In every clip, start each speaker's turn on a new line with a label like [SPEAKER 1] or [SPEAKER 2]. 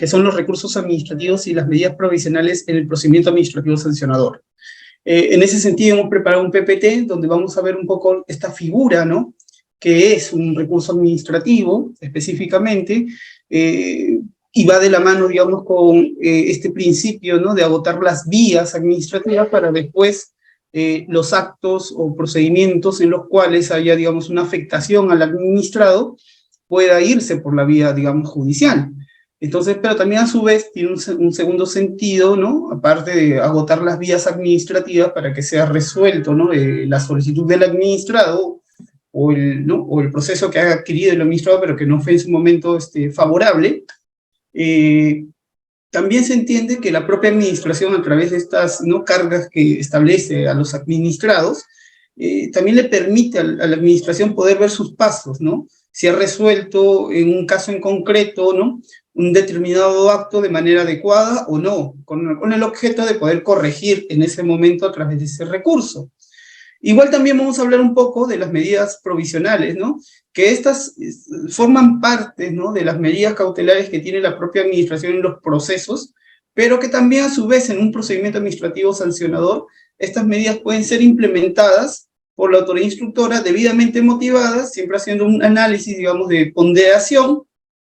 [SPEAKER 1] que son los recursos administrativos y las medidas provisionales en el procedimiento administrativo sancionador. En ese sentido, hemos preparado un PPT donde vamos a ver un poco esta figura, ¿no?, que es un recurso administrativo, específicamente, y va de la mano, digamos, con este principio, ¿no?, de agotar las vías administrativas para después los actos o procedimientos en los cuales haya, digamos, una afectación al administrado, pueda irse por la vía, digamos, judicial. Entonces, pero también a su vez tiene un segundo sentido, ¿no?, aparte de agotar las vías administrativas para que sea resuelto, ¿no?, la solicitud del administrado ¿no?, o el proceso que ha adquirido el administrado, pero que no fue en su momento favorable. También se entiende que la propia administración, a través de estas, ¿no?, cargas que establece a los administrados, también le permite a la administración poder ver sus pasos, ¿no?, si ha resuelto en un caso en concreto, ¿no?, un determinado acto de manera adecuada o no, con el objeto de poder corregir en ese momento a través de ese recurso. Igual también vamos a hablar un poco de las medidas provisionales, ¿no?, que estas forman parte, ¿no?, de las medidas cautelares que tiene la propia administración en los procesos, pero que también a su vez en un procedimiento administrativo sancionador, estas medidas pueden ser implementadas por la autoridad instructora debidamente motivadas, siempre haciendo un análisis, digamos, de ponderación,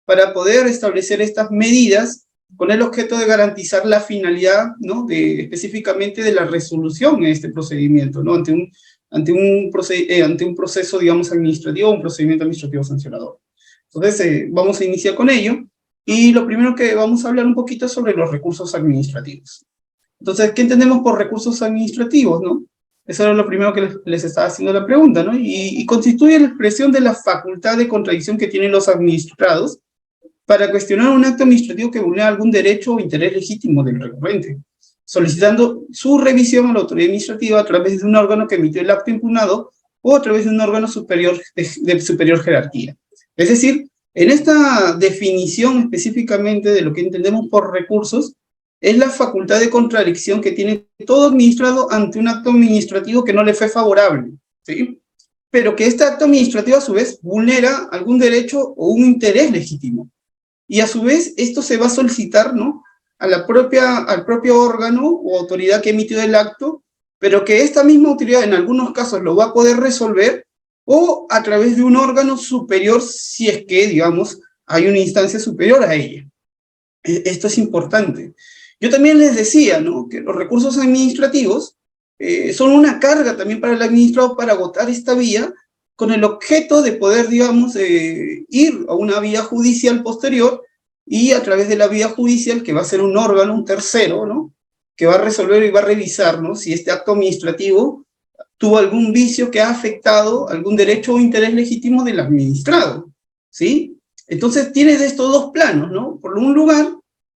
[SPEAKER 1] para poder establecer estas medidas con el objeto de garantizar la finalidad, ¿no?, específicamente de la resolución en este procedimiento, ¿no?, ante un proceso, digamos, administrativo, un procedimiento administrativo sancionador. Entonces, vamos a iniciar con ello, y lo primero que vamos a hablar un poquito es sobre los recursos administrativos. Entonces, ¿qué entendemos por recursos administrativos, no? Eso era lo primero que les estaba haciendo la pregunta, ¿no? Y constituye la expresión de la facultad de contradicción que tienen los administrados para cuestionar un acto administrativo que vulnera algún derecho o interés legítimo del recurrente, solicitando su revisión a la autoridad administrativa a través de un órgano que emitió el acto impugnado o a través de un órgano superior de superior jerarquía. Es decir, en esta definición específicamente de lo que entendemos por recursos, es la facultad de contradicción que tiene todo administrado ante un acto administrativo que no le fue favorable, ¿sí?, pero que este acto administrativo a su vez vulnera algún derecho o un interés legítimo. Y a su vez esto se va a solicitar, ¿no?, al propio órgano o autoridad que emitió el acto, pero que esta misma autoridad en algunos casos lo va a poder resolver, o a través de un órgano superior, si es que, digamos, hay una instancia superior a ella. Esto es importante. Yo también les decía, ¿no?, que los recursos administrativos son una carga también para el administrado para agotar esta vía, con el objeto de poder, digamos, ir a una vía judicial posterior, y a través de la vía judicial, que va a ser un órgano, un tercero, ¿no?, que va a resolver y va a revisar, ¿no?, si este acto administrativo tuvo algún vicio que ha afectado algún derecho o interés legítimo del administrado, ¿sí? Entonces tiene de estos dos planos, ¿no? Por un lugar,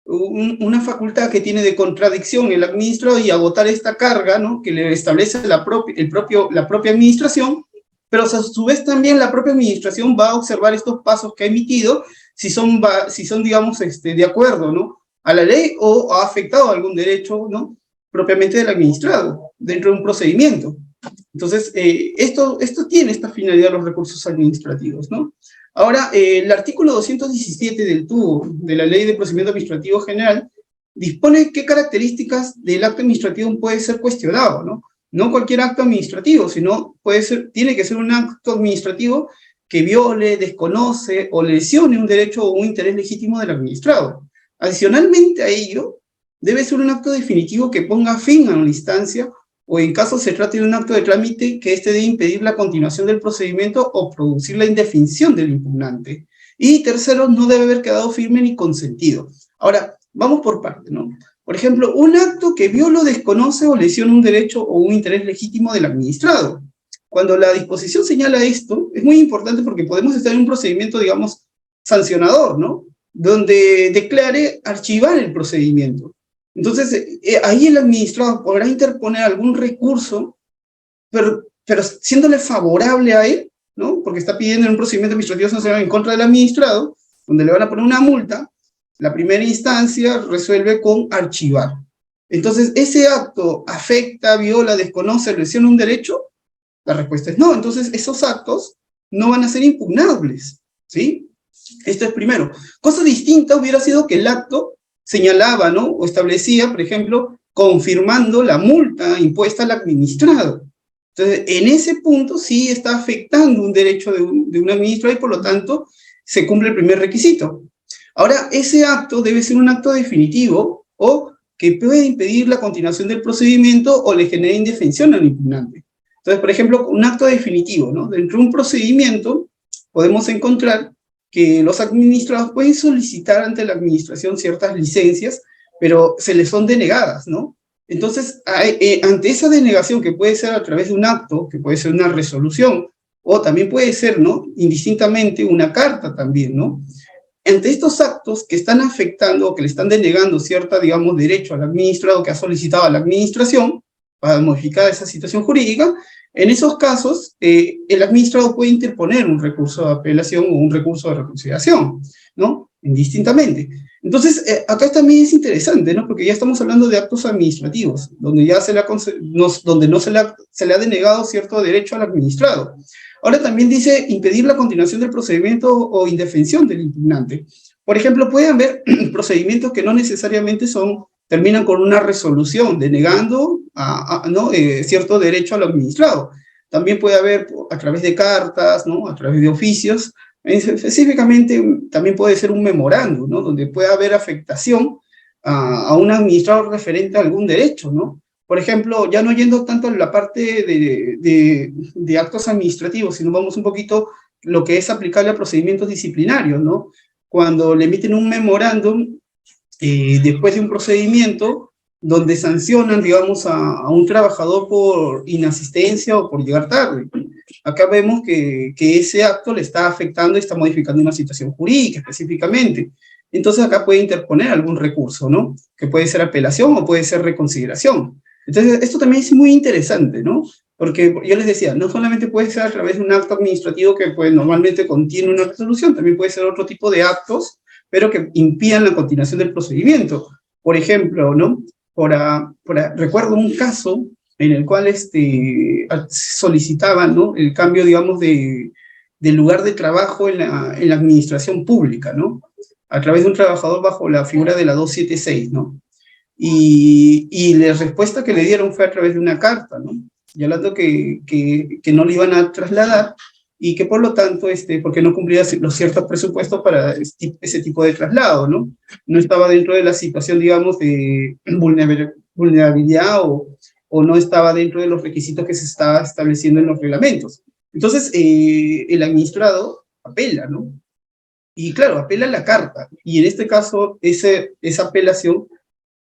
[SPEAKER 1] una facultad que tiene de contradicción el administrado y agotar esta carga, ¿no?, que le establece la propia administración, pero a su vez también la propia administración va a observar estos pasos que ha emitido, si son digamos, de acuerdo, ¿no?, a la ley, o ha afectado algún derecho, ¿no?, propiamente del administrado, dentro de un procedimiento. Entonces, esto tiene esta finalidad, los recursos administrativos, ¿no? Ahora, el artículo 217 del TUO, de la Ley de Procedimiento Administrativo General, dispone qué características del acto administrativo puede ser cuestionado, ¿no? No cualquier acto administrativo, sino tiene que ser un acto administrativo que viole, desconoce o lesione un derecho o un interés legítimo del administrado. Adicionalmente a ello, debe ser un acto definitivo que ponga fin a una instancia, o en caso se trate de un acto de trámite, que debe impedir la continuación del procedimiento o producir la indefinición del impugnante. Y tercero, no debe haber quedado firme ni consentido. Ahora, vamos por partes, ¿no? Por ejemplo, un acto que viola, desconoce o lesiona un derecho o un interés legítimo del administrado. Cuando la disposición señala esto, es muy importante porque podemos estar en un procedimiento, digamos, sancionador, ¿no?, donde declare archivar el procedimiento. Entonces, ahí el administrado podrá interponer algún recurso, pero siéndole favorable a él, ¿no?, porque está pidiendo en un procedimiento administrativo sancionador en contra del administrado, donde le van a poner una multa. La primera instancia resuelve con archivar. Entonces, ¿ese acto afecta, viola, desconoce, lesiona un derecho? La respuesta es no. Entonces, esos actos no van a ser impugnables, ¿sí? Esto es primero. Cosa distinta hubiera sido que el acto señalaba, ¿no? O establecía, por ejemplo, confirmando la multa impuesta al administrado. Entonces, en ese punto sí está afectando un derecho de un administrado y por lo tanto se cumple el primer requisito. Ahora, ese acto debe ser un acto definitivo o que puede impedir la continuación del procedimiento o le genere indefensión al impugnante. Entonces, por ejemplo, un acto definitivo, ¿no? Dentro de un procedimiento podemos encontrar que los administrados pueden solicitar ante la administración ciertas licencias, pero se les son denegadas, ¿no? Entonces, ante esa denegación que puede ser a través de un acto, que puede ser una resolución, o también puede ser, ¿no? Indistintamente una carta también, ¿no? Ante estos actos que están afectando o que le están denegando cierta, digamos, derecho al administrado que ha solicitado a la administración para modificar esa situación jurídica, en esos casos, el administrado puede interponer un recurso de apelación o un recurso de reconsideración, ¿no? Indistintamente. Entonces, acá también es interesante, ¿no? Porque ya estamos hablando de actos administrativos, donde ya donde no se le ha denegado cierto derecho al administrado. Ahora también dice impedir la continuación del procedimiento o indefensión del impugnante. Por ejemplo, puede haber procedimientos que no necesariamente terminan con una resolución denegando ¿no? Cierto derecho al administrado. También puede haber a través de cartas, ¿no? A través de oficios. Específicamente también puede ser un memorando, ¿no? Donde puede haber afectación a un administrador referente a algún derecho, ¿no? Por ejemplo, ya no yendo tanto en la parte de actos administrativos, sino vamos un poquito lo que es aplicable a procedimientos disciplinarios, ¿no? Cuando le emiten un memorándum después de un procedimiento donde sancionan, digamos, a un trabajador por inasistencia o por llegar tarde. Acá vemos que ese acto le está afectando y está modificando una situación jurídica específicamente. Entonces acá puede interponer algún recurso, ¿no? Que puede ser apelación o puede ser reconsideración. Entonces esto también es muy interesante, ¿no? Porque yo les decía, no solamente puede ser a través de un acto administrativo que pues, normalmente contiene una resolución, también puede ser otro tipo de actos, pero que impidan la continuación del procedimiento. Por ejemplo, ¿no? Recuerdo un caso en el cual solicitaban, ¿no? El cambio, digamos, del lugar de trabajo en la administración pública, ¿no? A través de un trabajador bajo la figura de la 276, ¿no? Y la respuesta que le dieron fue a través de una carta, ¿no? Y hablando que no le iban a trasladar y que por lo tanto, porque no cumplía los ciertos presupuestos para ese tipo de traslado, ¿no? No estaba dentro de la situación, digamos, de vulnerabilidad o no estaba dentro de los requisitos que se estaba estableciendo en los reglamentos. Entonces, el administrado apela, ¿no? Y claro, apela a la carta. Y en este caso, esa apelación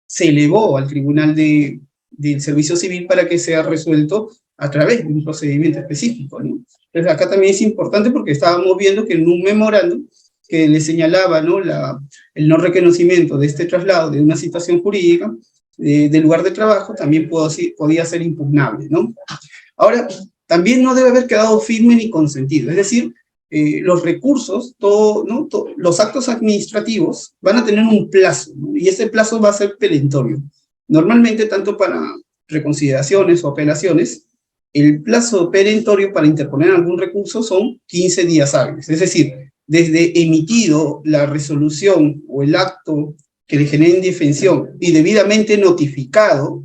[SPEAKER 1] se elevó al Tribunal del Servicio Civil para que sea resuelto a través de un procedimiento específico, ¿no? Entonces acá también es importante porque estábamos viendo que en un memorándum que le señalaba, ¿no? El no reconocimiento de este traslado de una situación jurídica del lugar de trabajo también podía ser impugnable, ¿no? Ahora, también no debe haber quedado firme ni consentido, es decir, los recursos, ¿no? Los actos administrativos van a tener un plazo, ¿no? Y ese plazo va a ser perentorio. Normalmente, tanto para reconsideraciones o apelaciones, el plazo perentorio para interponer algún recurso son 15 días hábiles. Es decir, desde emitido la resolución o el acto que le genere indefensión y debidamente notificado,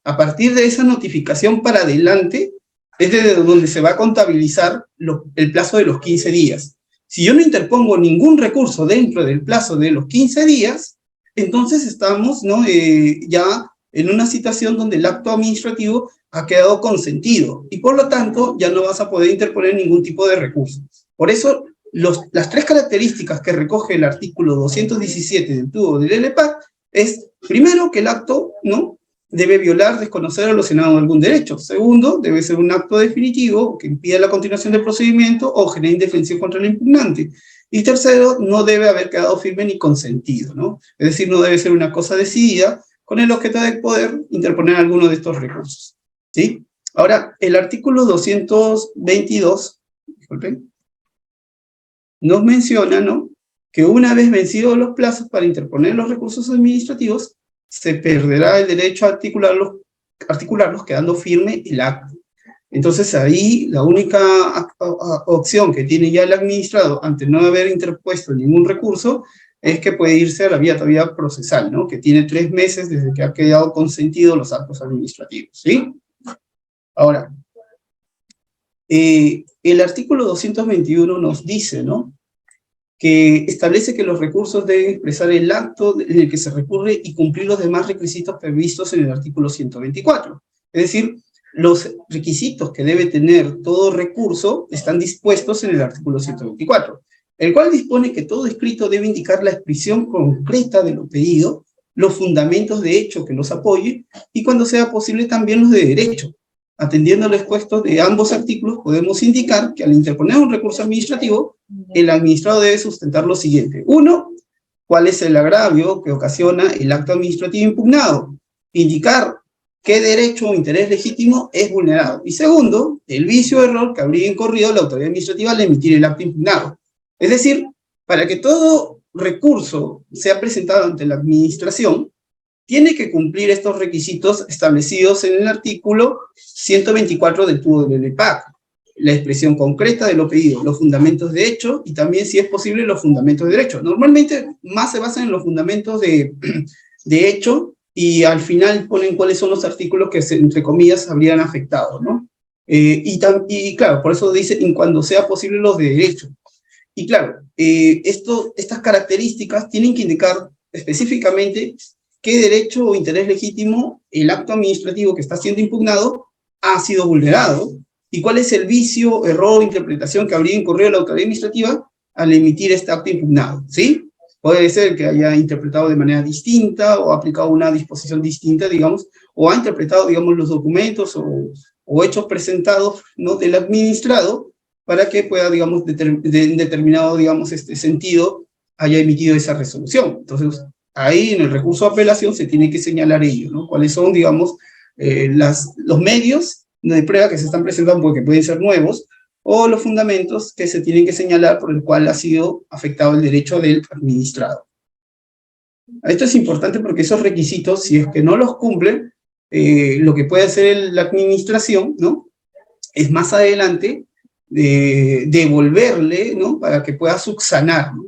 [SPEAKER 1] a partir de esa notificación para adelante, es desde donde se va a contabilizar el plazo de los 15 días. Si yo no interpongo ningún recurso dentro del plazo de los 15 días, entonces estamos, ¿no? Ya en una situación donde el acto administrativo ha quedado consentido y por lo tanto ya no vas a poder interponer ningún tipo de recurso. Por eso, las tres características que recoge el artículo 217 del TUO del LPAC es, primero, que el acto, ¿no? Debe violar, desconocer o lesionar algún derecho. Segundo, debe ser un acto definitivo que impida la continuación del procedimiento o genere indefensión contra el impugnante. Y tercero, no debe haber quedado firme ni consentido, ¿no? Es decir, no debe ser una cosa decidida con el objeto de poder interponer alguno de estos recursos, ¿sí? Ahora, el artículo 222, disculpen, nos menciona, ¿no? Que una vez vencidos los plazos para interponer los recursos administrativos, se perderá el derecho a articularlos quedando firme el acto. Entonces ahí la única opción que tiene ya el administrado ante no haber interpuesto ningún recurso es que puede irse a la vía todavía procesal, ¿no? Que tiene 3 meses desde que ha quedado consentido los actos administrativos, ¿sí? Ahora, el artículo 221 nos dice, ¿no?, que establece que los recursos deben expresar el acto en el que se recurre y cumplir los demás requisitos previstos en el artículo 124. Es decir, los requisitos que debe tener todo recurso están dispuestos en el artículo 124, el cual dispone que todo escrito debe indicar la expresión concreta de lo pedido, los fundamentos de hecho que los apoye, y cuando sea posible también los de derecho. Atendiendo al expuesto de ambos artículos, podemos indicar que al interponer un recurso administrativo, el administrado debe sustentar lo siguiente. 1, cuál es el agravio que ocasiona el acto administrativo impugnado. Indicar qué derecho o interés legítimo es vulnerado. Y segundo, el vicio o error que habría incurrido la autoridad administrativa al emitir el acto impugnado. Es decir, para que todo recurso sea presentado ante la administración, tiene que cumplir estos requisitos establecidos en el artículo 124 del TUDO del LEPAC. La expresión concreta de lo pedido, los fundamentos de hecho y también, si es posible, los fundamentos de derecho. Normalmente más se basan en los fundamentos de hecho y al final ponen cuáles son los artículos que, entre comillas, habrían afectado, ¿no? Y claro, por eso dice cuando sea posible los de derecho. Y claro, estas características tienen que indicar específicamente qué derecho o interés legítimo el acto administrativo que está siendo impugnado ha sido vulnerado, y cuál es el vicio, error o interpretación que habría incurrido la autoridad administrativa al emitir este acto impugnado, ¿sí? Puede ser que haya interpretado de manera distinta, o aplicado una disposición distinta, digamos, o ha interpretado, digamos, los documentos o hechos presentados, ¿no?, del administrado, para que pueda, digamos, en determinado, digamos, sentido, haya emitido esa resolución. Entonces, ahí en el recurso de apelación se tiene que señalar ello, ¿no? Cuáles son, digamos, los medios de prueba que se están presentando, porque pueden ser nuevos, o los fundamentos que se tienen que señalar por el cual ha sido afectado el derecho del administrado. Esto es importante porque esos requisitos, si es que no los cumplen, lo que puede hacer la administración, ¿no?, es más adelante devolverle, ¿no?, para que pueda subsanar, ¿no?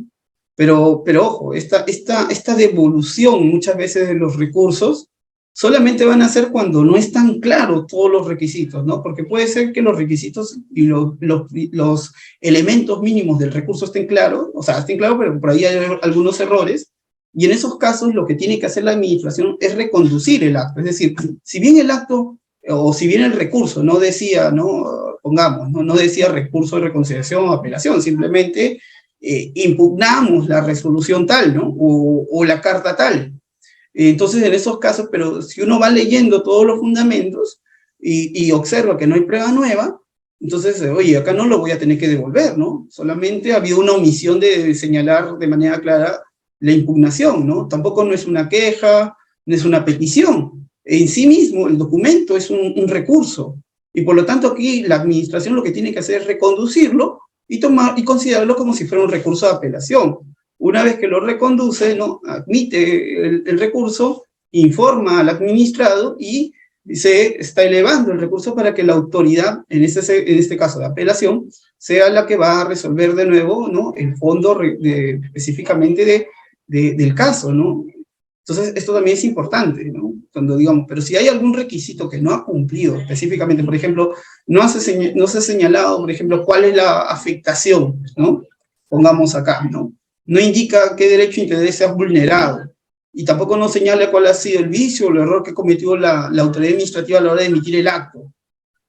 [SPEAKER 1] Pero ojo, esta devolución muchas veces de los recursos solamente van a ser cuando no están claros todos los requisitos, ¿no? Porque puede ser que los requisitos y los elementos mínimos del recurso estén claros, pero por ahí hay algunos errores, y en esos casos lo que tiene que hacer la administración es reconducir el acto. Es decir, si bien el acto, o si bien el recurso no decía, ¿no?, pongamos, no decía recurso de reconsideración o apelación, simplemente impugnamos la resolución tal, ¿no?, o la carta tal. Entonces, en esos casos, pero si uno va leyendo todos los fundamentos y observa que no hay prueba nueva, entonces, oye, acá no lo voy a tener que devolver, ¿no? Solamente ha habido una omisión de señalar de manera clara la impugnación, ¿no? Tampoco no es una queja, no es una petición. En sí mismo, el documento es un recurso. Y por lo tanto, aquí la administración lo que tiene que hacer es reconducirlo y considerarlo como si fuera un recurso de apelación. Una vez que lo reconduce, ¿no?, admite el recurso, informa al administrado y se está elevando el recurso para que la autoridad, en este caso de apelación, sea la que va a resolver de nuevo, ¿no?, el fondo específicamente del caso, ¿no? Entonces, esto también es importante, ¿no? Cuando digamos, pero si hay algún requisito que no ha cumplido específicamente, por ejemplo, no se ha señalado, por ejemplo, cuál es la afectación, ¿no? Pongamos acá, ¿no? No indica qué derecho o interés se ha vulnerado, y tampoco nos señala cuál ha sido el vicio o el error que cometió la autoridad administrativa a la hora de emitir el acto.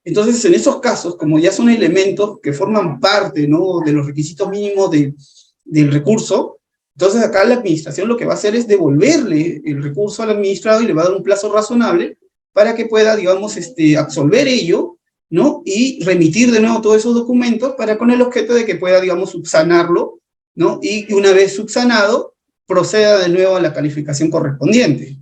[SPEAKER 1] Entonces, en esos casos, como ya son elementos que forman parte, ¿no?, de los requisitos mínimos del recurso, entonces acá la administración lo que va a hacer es devolverle el recurso al administrado y le va a dar un plazo razonable para que pueda, digamos, absolver ello, ¿no?, y remitir de nuevo todos esos documentos con el objeto de que pueda, digamos, subsanarlo, ¿no? Y una vez subsanado, proceda de nuevo a la calificación correspondiente.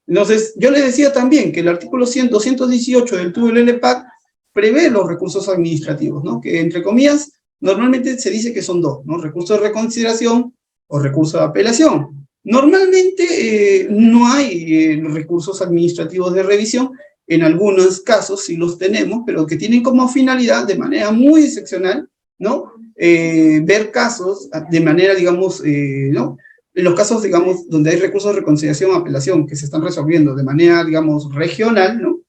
[SPEAKER 1] Entonces, yo les decía también que el artículo 218 del TUDO del LEPAC prevé los recursos administrativos, ¿no?, que, entre comillas, normalmente se dice que son dos, ¿no?, recurso de reconsideración o recurso de apelación. Normalmente no hay recursos administrativos de revisión, en algunos casos sí los tenemos, pero que tienen como finalidad, de manera muy excepcional, ¿no? Ver casos de manera, digamos, ¿no? En los casos, digamos, donde hay recursos de reconciliación o apelación que se están resolviendo de manera, digamos, regional, ¿no?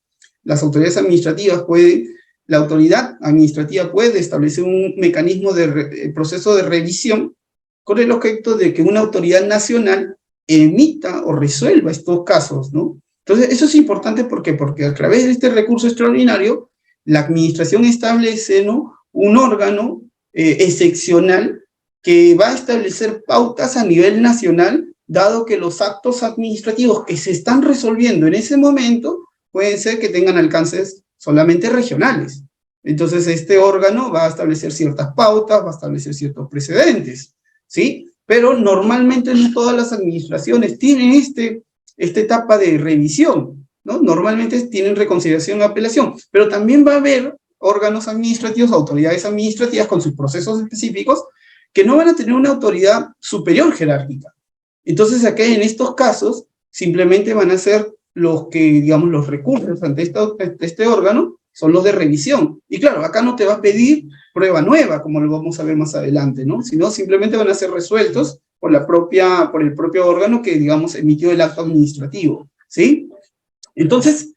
[SPEAKER 1] Las autoridades administrativas pueden, la autoridad administrativa puede establecer un mecanismo de proceso de revisión con el objeto de que una autoridad nacional emita o resuelva estos casos, ¿no? Entonces, eso es importante porque a través de este recurso extraordinario, la administración establece, ¿no? Un órgano excepcional que va a establecer pautas a nivel nacional, dado que los actos administrativos que se están resolviendo en ese momento pueden ser que tengan alcances solamente regionales. Entonces, este órgano va a establecer ciertas pautas, va a establecer ciertos precedentes, ¿sí? Pero normalmente no todas las administraciones tienen esta etapa de revisión, ¿no? Normalmente tienen reconciliación y apelación, pero también va a haber órganos administrativos, autoridades administrativas con sus procesos específicos que no van a tener una autoridad superior jerárquica. Entonces, aquí en estos casos, simplemente van a ser los que, digamos, los recursos ante este órgano son los de revisión. Y claro, acá no te va a pedir prueba nueva, como lo vamos a ver más adelante, ¿no? Sino simplemente van a ser resueltos por el propio órgano que, digamos, emitió el acto administrativo, ¿sí? Entonces,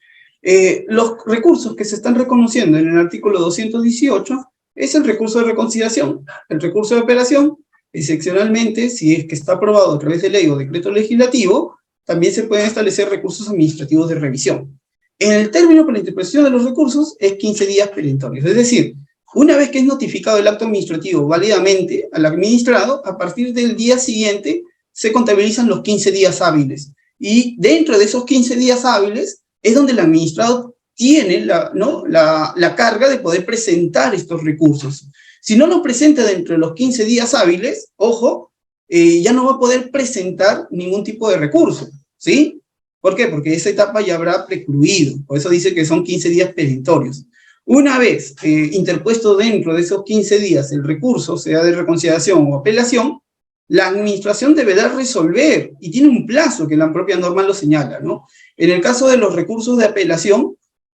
[SPEAKER 1] los recursos que se están reconociendo en el artículo 218 es el recurso de reconciliación, el recurso de apelación, excepcionalmente, si es que está aprobado a través de ley o decreto legislativo, también se pueden establecer recursos administrativos de revisión. En el término para la interpretación de los recursos es 15 días perentorios, es decir, una vez que es notificado el acto administrativo válidamente al administrado, a partir del día siguiente se contabilizan los 15 días hábiles. Y dentro de esos 15 días hábiles es donde el administrado tiene la carga de poder presentar estos recursos. Si no los presenta dentro de los 15 días hábiles, ojo, ya no va a poder presentar ningún tipo de recurso, ¿sí? ¿Por qué? Porque esa etapa ya habrá precluido, por eso dice que son 15 días perentorios. Una vez interpuesto dentro de esos 15 días el recurso, sea de reconciliación o apelación, la administración deberá resolver, y tiene un plazo que la propia norma lo señala, ¿no? En el caso de los recursos de apelación,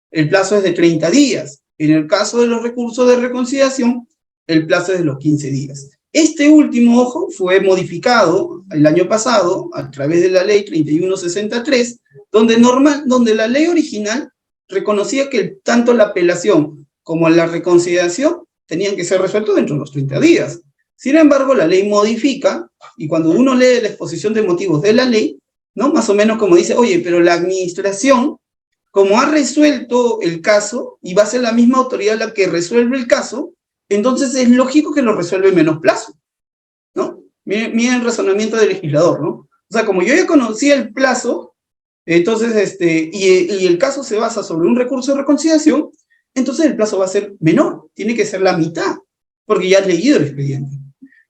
[SPEAKER 1] el plazo es de 30 días. En el caso de los recursos de reconciliación, el plazo es de los 15 días. Este último, ojo, fue modificado el año pasado a través de la ley 3163, donde la ley original reconocía que tanto la apelación como la reconciliación tenían que ser resueltos dentro de los 30 días. Sin embargo, la ley modifica, y cuando uno lee la exposición de motivos de la ley, ¿no? Más o menos como dice, oye, pero la administración, como ha resuelto el caso, y va a ser la misma autoridad la que resuelve el caso, entonces es lógico que lo resuelve en menos plazo, ¿no? Miren el razonamiento del legislador, ¿no? O sea, como yo ya conocía el plazo, entonces, y el caso se basa sobre un recurso de reconciliación, entonces el plazo va a ser menor, tiene que ser la mitad, porque ya has leído el expediente.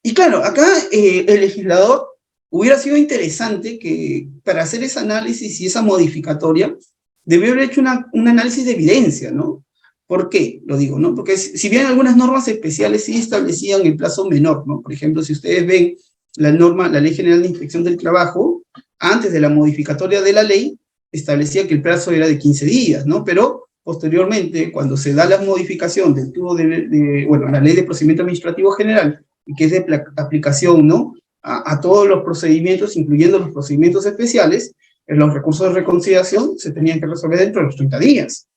[SPEAKER 1] Y claro, acá el legislador hubiera sido interesante que para hacer ese análisis y esa modificatoria, debió haber hecho un análisis de evidencia, ¿no? ¿Por qué? Lo digo, ¿no? Porque si bien algunas normas especiales sí establecían el plazo menor, ¿no? Por ejemplo, si ustedes ven la Ley General de Inspección del Trabajo, antes de la modificatoria de la ley, establecía que el plazo era de 15 días, ¿no? Pero posteriormente, cuando se da la modificación del tubo bueno, la Ley de Procedimiento Administrativo General, y que es de aplicación, ¿no? A todos los procedimientos, incluyendo los procedimientos especiales, los recursos de reconciliación se tenían que resolver dentro de los 30 días.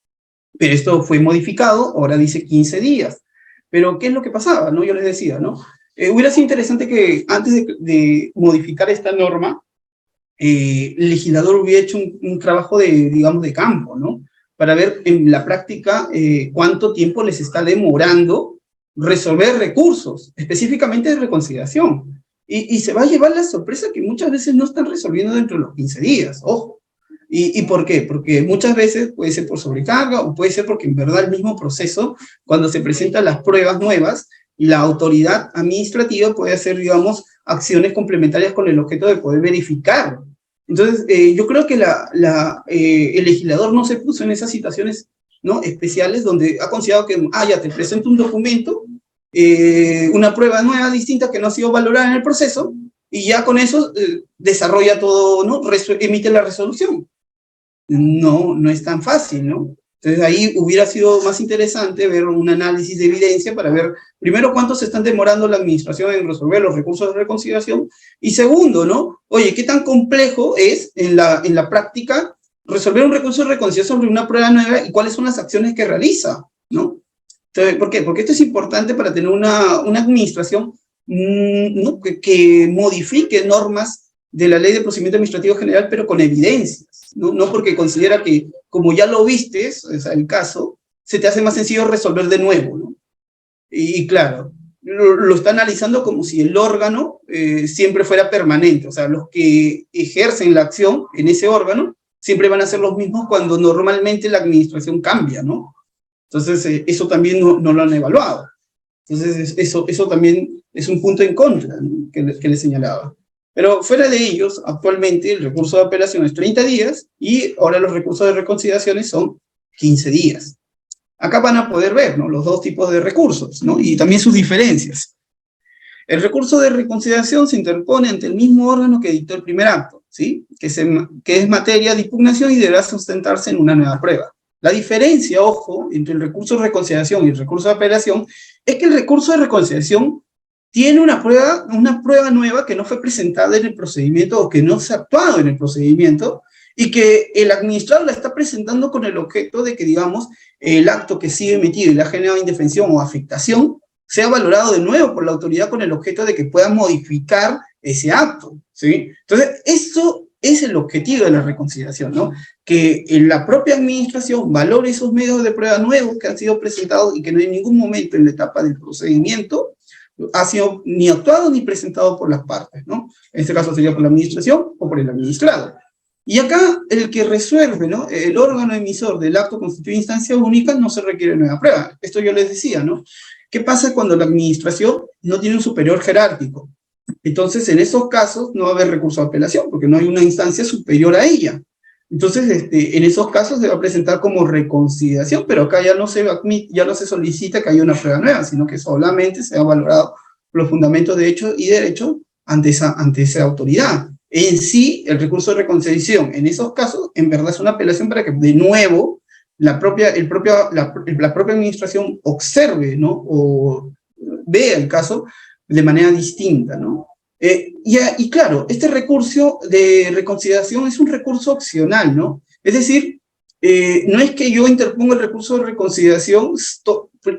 [SPEAKER 1] Pero esto fue modificado, ahora dice 15 días. Pero, ¿qué es lo que pasaba? ¿No? Yo les decía, ¿no? Hubiera sido interesante que antes de modificar esta norma, el legislador hubiera hecho un trabajo digamos, de campo, ¿no? Para ver en la práctica cuánto tiempo les está demorando resolver recursos, específicamente de reconciliación. Y se va a llevar la sorpresa que muchas veces no están resolviendo dentro de los 15 días, ojo. ¿Y por qué? Porque muchas veces puede ser por sobrecarga o puede ser porque en verdad el mismo proceso, cuando se presentan las pruebas nuevas, la autoridad administrativa puede hacer, digamos, acciones complementarias con el objeto de poder verificar. Entonces, yo creo que el legislador no se puso en esas situaciones, ¿no? Especiales donde ha considerado que, ya te presento un documento, una prueba nueva, distinta, que no ha sido valorada en el proceso, y ya con eso desarrolla todo, ¿no? Emite la resolución. no es tan fácil, ¿no? Entonces ahí hubiera sido más interesante ver un análisis de evidencia para ver, primero, cuánto se están demorando la administración en resolver los recursos de reconciliación, y segundo, ¿no? Oye, ¿qué tan complejo es en la práctica resolver un recurso de reconciliación sobre una prueba nueva y cuáles son las acciones que realiza, ¿no? Entonces, ¿por qué? Porque esto es importante para tener una administración ¿no? que modifique normas de la Ley de Procedimiento Administrativo General, pero con evidencias, ¿no? No porque considera que, como ya lo vistes, o sea, el caso, se te hace más sencillo resolver de nuevo, ¿no? Y claro, lo está analizando como si el órgano siempre fuera permanente, o sea, los que ejercen la acción en ese órgano siempre van a ser los mismos cuando normalmente la administración cambia, ¿no? Entonces, eso también no lo han evaluado. Entonces, eso también es un punto en contra, ¿no? que le señalaba. Pero fuera de ellos, actualmente el recurso de apelación es 30 días y ahora los recursos de reconciliaciones son 15 días. Acá van a poder ver, ¿no? Los dos tipos de recursos, ¿no? Y también sus diferencias. El recurso de reconciliación se interpone ante el mismo órgano que dictó el primer acto, ¿sí? Que es materia de impugnación y deberá sustentarse en una nueva prueba. La diferencia, ojo, entre el recurso de reconciliación y el recurso de apelación es que el recurso de reconciliación tiene una prueba nueva que no fue presentada en el procedimiento o que no se ha actuado en el procedimiento y que el administrador la está presentando con el objeto de que, digamos, el acto que sigue emitido y le ha generado indefensión o afectación sea valorado de nuevo por la autoridad con el objeto de que pueda modificar ese acto, ¿sí? Entonces, eso es el objetivo de la reconciliación, ¿no? Que la propia administración valore esos medios de prueba nuevos que han sido presentados y que no en ningún momento en la etapa del procedimiento ha sido ni actuado ni presentado por las partes, ¿no? En este caso sería por la administración o por el administrado. Y acá el que resuelve, ¿no? El órgano emisor del acto constituye instancia única, no se requiere nueva prueba. Esto yo les decía, ¿no? ¿Qué pasa cuando la administración no tiene un superior jerárquico? Entonces, en esos casos no va a haber recurso de apelación, porque no hay una instancia superior a ella. Entonces, en esos casos se va a presentar como reconciliación, pero acá ya no se solicita que haya una prueba nueva, sino que solamente se ha valorado los fundamentos de hecho y derecho ante esa autoridad. En sí, el recurso de reconciliación, en esos casos, en verdad es una apelación para que de nuevo la propia administración observe, ¿no? O vea el caso de manera distinta, ¿no? Y claro, este recurso de reconciliación es un recurso opcional, ¿no? Es decir, no es que yo interponga el recurso de reconciliación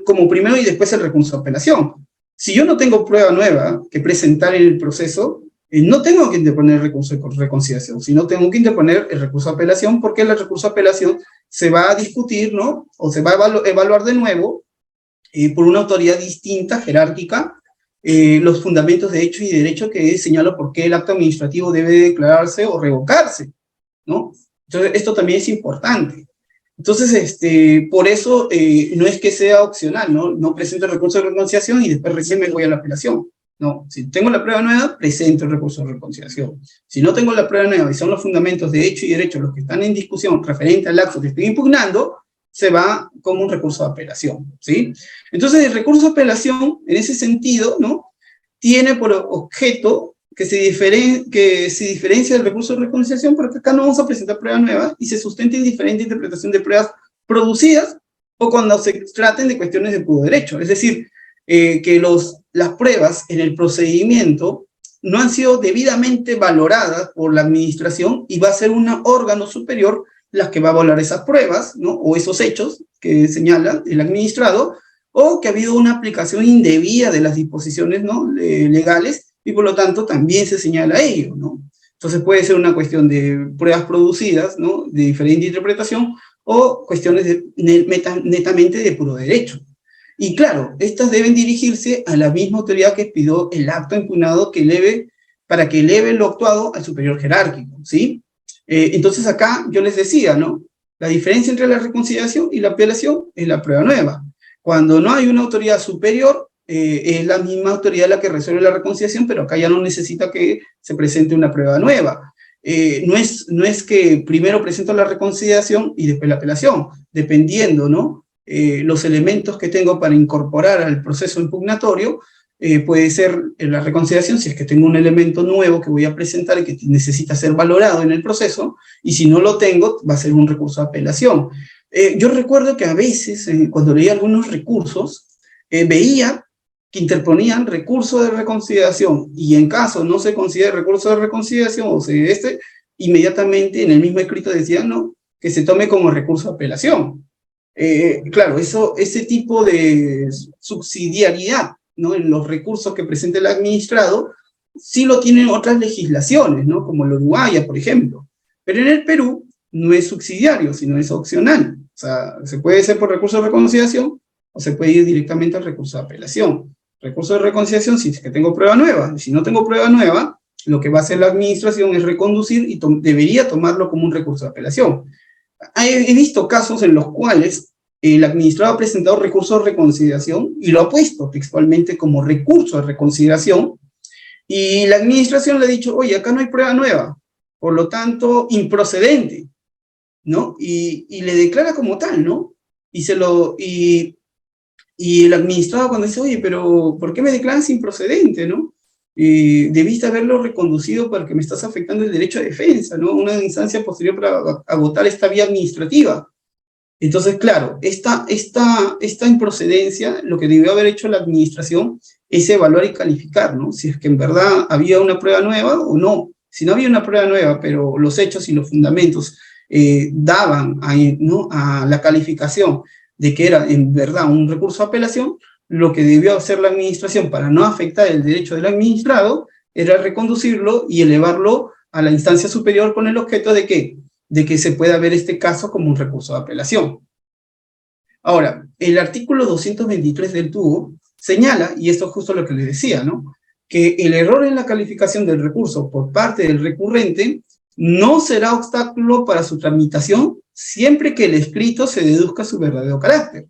[SPEAKER 1] como primero y después el recurso de apelación. Si yo no tengo prueba nueva que presentar en el proceso, no tengo que interponer el recurso de reconciliación, sino tengo que interponer el recurso de apelación, porque el recurso de apelación se va a discutir, ¿no? O se va a evaluar de nuevo por una autoridad distinta, jerárquica, los fundamentos de hecho y derecho que señala por qué el acto administrativo debe declararse o revocarse, ¿no? Entonces, esto también es importante. Entonces, por eso no es que sea opcional, ¿no? No presento el recurso de reconciliación y después recién me voy a la apelación. No, si tengo la prueba nueva, presento el recurso de reconciliación. Si no tengo la prueba nueva y son los fundamentos de hecho y derecho los que están en discusión referente al acto que estoy impugnando, se va como un recurso de apelación, ¿sí? Entonces, el recurso de apelación, en ese sentido, ¿no? Tiene por objeto que se diferencia del recurso de reconciliación, porque acá no vamos a presentar pruebas nuevas y se sustenta en diferente interpretación de pruebas producidas o cuando se traten de cuestiones de puro derecho. Es decir, que las pruebas en el procedimiento no han sido debidamente valoradas por la administración y va a ser un órgano superior las que va a valorar esas pruebas, ¿no? O esos hechos que señala el administrado, o que ha habido una aplicación indebida de las disposiciones, ¿no? legales, y por lo tanto también se señala ello, ¿no? Entonces puede ser una cuestión de pruebas producidas, ¿no? De diferente interpretación, o cuestiones netamente de puro derecho. Y claro, estas deben dirigirse a la misma autoridad que pidió el acto impugnado para que eleve lo actuado al superior jerárquico, ¿sí? Entonces acá yo les decía, ¿no? La diferencia entre la reconciliación y la apelación es la prueba nueva. Cuando no hay una autoridad superior, es la misma autoridad la que resuelve la reconciliación, pero acá ya no necesita que se presente una prueba nueva. No es que primero presento la reconciliación y después la apelación, dependiendo, ¿no? Los elementos que tengo para incorporar al proceso impugnatorio, puede ser la reconsideración si es que tengo un elemento nuevo que voy a presentar y que necesita ser valorado en el proceso, y si no lo tengo, va a ser un recurso de apelación. Yo recuerdo que a veces, cuando leía algunos recursos, veía que interponían recurso de reconsideración, y en caso no se considere recurso de reconsideración, o sea, inmediatamente en el mismo escrito decían, no, que se tome como recurso de apelación. Claro, ese tipo de subsidiariedad, ¿no?, en los recursos que presenta el administrado, sí lo tienen otras legislaciones, ¿no?, como la uruguaya, por ejemplo. Pero en el Perú no es subsidiario, sino es opcional. O sea, se puede hacer por recurso de reconciliación o se puede ir directamente al recurso de apelación. Recurso de reconciliación si es que tengo prueba nueva. Y si no tengo prueba nueva, lo que va a hacer la administración es reconducir y debería tomarlo como un recurso de apelación. He visto casos en los cuales el administrado ha presentado recurso de reconsideración y lo ha puesto textualmente como recurso de reconsideración, y la administración le ha dicho, oye, acá no hay prueba nueva, por lo tanto, improcedente, ¿no? Y le declara como tal, ¿no? Y el administrado cuando dice, oye, pero ¿por qué me declaras improcedente, no? Debiste haberlo reconducido porque me estás afectando el derecho de defensa, ¿no? Una instancia posterior para agotar esta vía administrativa. Entonces, claro, esta improcedencia, lo que debió haber hecho la administración es evaluar y calificar, ¿no? Si es que en verdad había una prueba nueva o no. Si no había una prueba nueva, pero los hechos y los fundamentos daban ¿no?, a la calificación de que era en verdad un recurso de apelación, lo que debió hacer la administración para no afectar el derecho del administrado era reconducirlo y elevarlo a la instancia superior con el objeto de que se pueda ver este caso como un recurso de apelación. Ahora, el artículo 223 del TUO señala, y esto es justo lo que les decía, ¿no?, que el error en la calificación del recurso por parte del recurrente no será obstáculo para su tramitación siempre que el escrito se deduzca su verdadero carácter.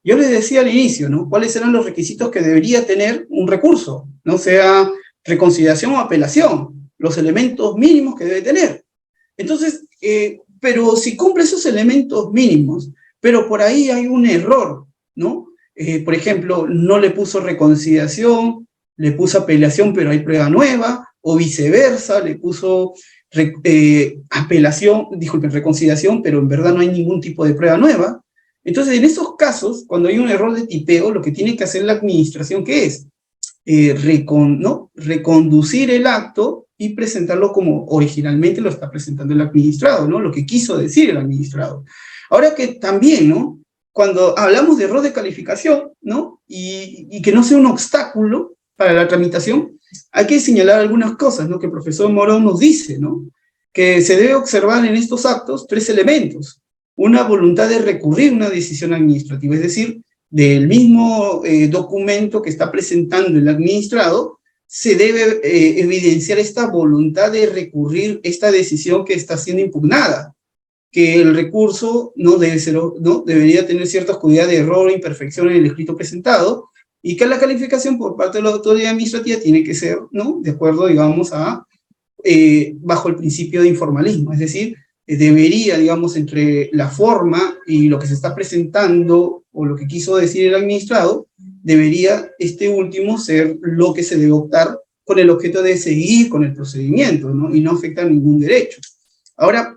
[SPEAKER 1] Yo les decía al inicio, ¿no?, cuáles eran los requisitos que debería tener un recurso, no sea reconsideración o apelación, los elementos mínimos que debe tener. Entonces, pero si cumple esos elementos mínimos, pero por ahí hay un error, ¿no? Por ejemplo, no le puso reconsideración, le puso apelación, pero hay prueba nueva, o viceversa, le puso reconsideración, pero en verdad no hay ningún tipo de prueba nueva. Entonces, en esos casos, cuando hay un error de tipeo, lo que tiene que hacer la administración, ¿qué es? Reconducir el acto y presentarlo como originalmente lo está presentando el administrado, ¿no?, lo que quiso decir el administrado. Ahora que también, ¿no?, cuando hablamos de error de calificación, ¿no?, y que no sea un obstáculo para la tramitación, hay que señalar algunas cosas, ¿no?, que el profesor Morón nos dice, ¿no?, que se debe observar en estos actos 3 elementos. Una voluntad de recurrir una decisión administrativa, es decir, del mismo documento que está presentando el administrado, se debe evidenciar esta voluntad de recurrir esta decisión que está siendo impugnada, que el recurso no debería tener cierta oscuridad de error o imperfección en el escrito presentado, y que la calificación por parte de la autoridad administrativa tiene que ser, ¿no?, de acuerdo, digamos, bajo el principio de informalismo, es decir, debería, digamos, entre la forma y lo que se está presentando o lo que quiso decir el administrado, debería este último ser lo que se debe optar con el objeto de seguir con el procedimiento, ¿no?, y no afectar ningún derecho. Ahora,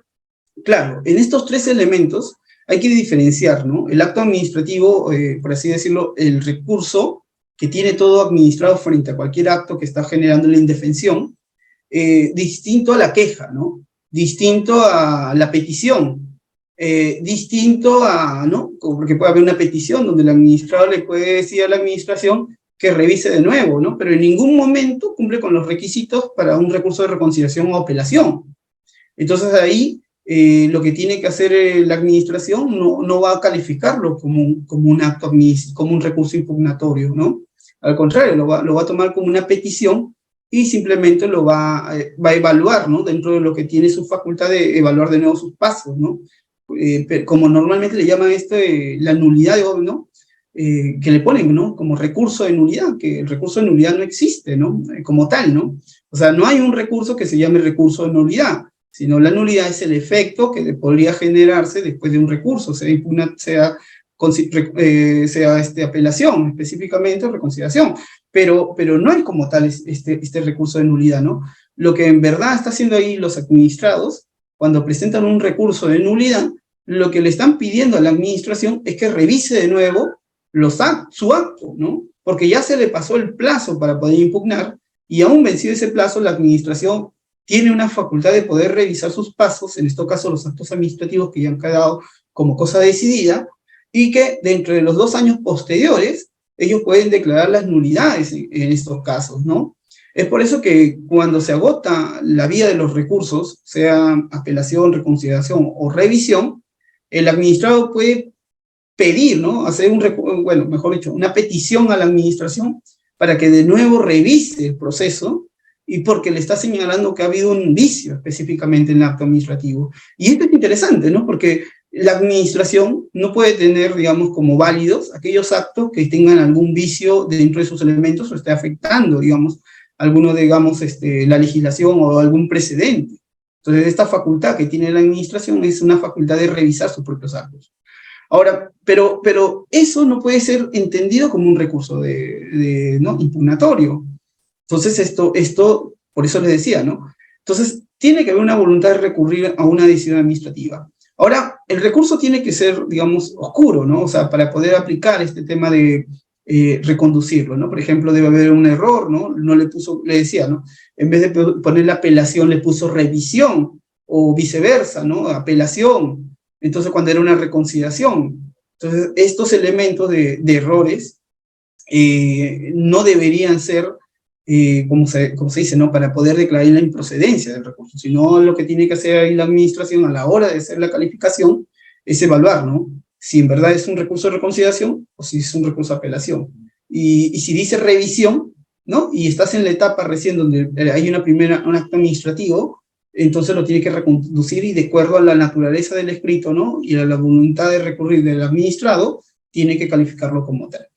[SPEAKER 1] claro, en estos 3 elementos hay que diferenciar, ¿no?, el acto administrativo, por así decirlo, el recurso que tiene todo administrado frente a cualquier acto que está generando la indefensión, distinto a la queja, ¿no?, distinto a la petición, distinto a, ¿no?, porque puede haber una petición donde el administrador le puede decir a la administración que revise de nuevo, ¿no?, pero en ningún momento cumple con los requisitos para un recurso de reconciliación o apelación. Entonces ahí lo que tiene que hacer la administración no va a calificarlo como un acto como un recurso impugnatorio, ¿no? Al contrario, lo va a tomar como una petición y simplemente lo va a evaluar, ¿no?, dentro de lo que tiene su facultad de evaluar de nuevo sus pasos, ¿no? Como normalmente le llaman la nulidad, ¿no?, que le ponen, ¿no?, como recurso de nulidad, que el recurso de nulidad no existe, ¿no?, como tal, ¿no? O sea, no hay un recurso que se llame recurso de nulidad, sino la nulidad es el efecto que podría generarse después de un recurso, sea apelación, específicamente, o reconsideración. pero no hay como tal este recurso de nulidad, ¿no? Lo que en verdad está haciendo ahí los administrados, cuando presentan un recurso de nulidad, lo que le están pidiendo a la administración es que revise de nuevo su acto, ¿no? Porque ya se le pasó el plazo para poder impugnar, y aún vencido ese plazo, la administración tiene una facultad de poder revisar sus pasos, en este caso los actos administrativos que ya han quedado como cosa decidida, y que dentro de los 2 años posteriores, ellos pueden declarar las nulidades en estos casos, ¿no? Es por eso que cuando se agota la vía de los recursos, sea apelación, reconsideración o revisión, el administrado puede pedir, ¿no? Hacer bueno, mejor dicho, una petición a la administración para que de nuevo revise el proceso, y porque le está señalando que ha habido un vicio específicamente en el acto administrativo. Y esto es interesante, ¿no? Porque la administración no puede tener, digamos, como válidos aquellos actos que tengan algún vicio dentro de sus elementos o esté afectando, digamos, alguno, digamos, la legislación o algún precedente. Entonces, esta facultad que tiene la administración es una facultad de revisar sus propios actos. Ahora, pero eso no puede ser entendido como un recurso ¿no? impugnatorio. Entonces, esto, por eso les decía, ¿no? Entonces, tiene que haber una voluntad de recurrir a una decisión administrativa. Ahora, el recurso tiene que ser, digamos, oscuro, ¿no? O sea, para poder aplicar este tema de reconducirlo, ¿no? Por ejemplo, debe haber un error, ¿no? No le decía, ¿no? En vez de poner la apelación, le puso revisión, o viceversa, ¿no? Apelación. Entonces, cuando era una reconciliación. Entonces, estos elementos de errores no deberían ser, como se dice, ¿no? Para poder declarar la improcedencia del recurso, sino lo que tiene que hacer ahí la administración a la hora de hacer la calificación es evaluar, ¿no? Si en verdad es un recurso de reconciliación o si es un recurso de apelación. Y si dice revisión, ¿no? Y estás en la etapa recién donde hay un acto administrativo, entonces lo tiene que reconducir, y de acuerdo a la naturaleza del escrito, ¿no? Y a la voluntad de recurrir del administrado, tiene que calificarlo como tal.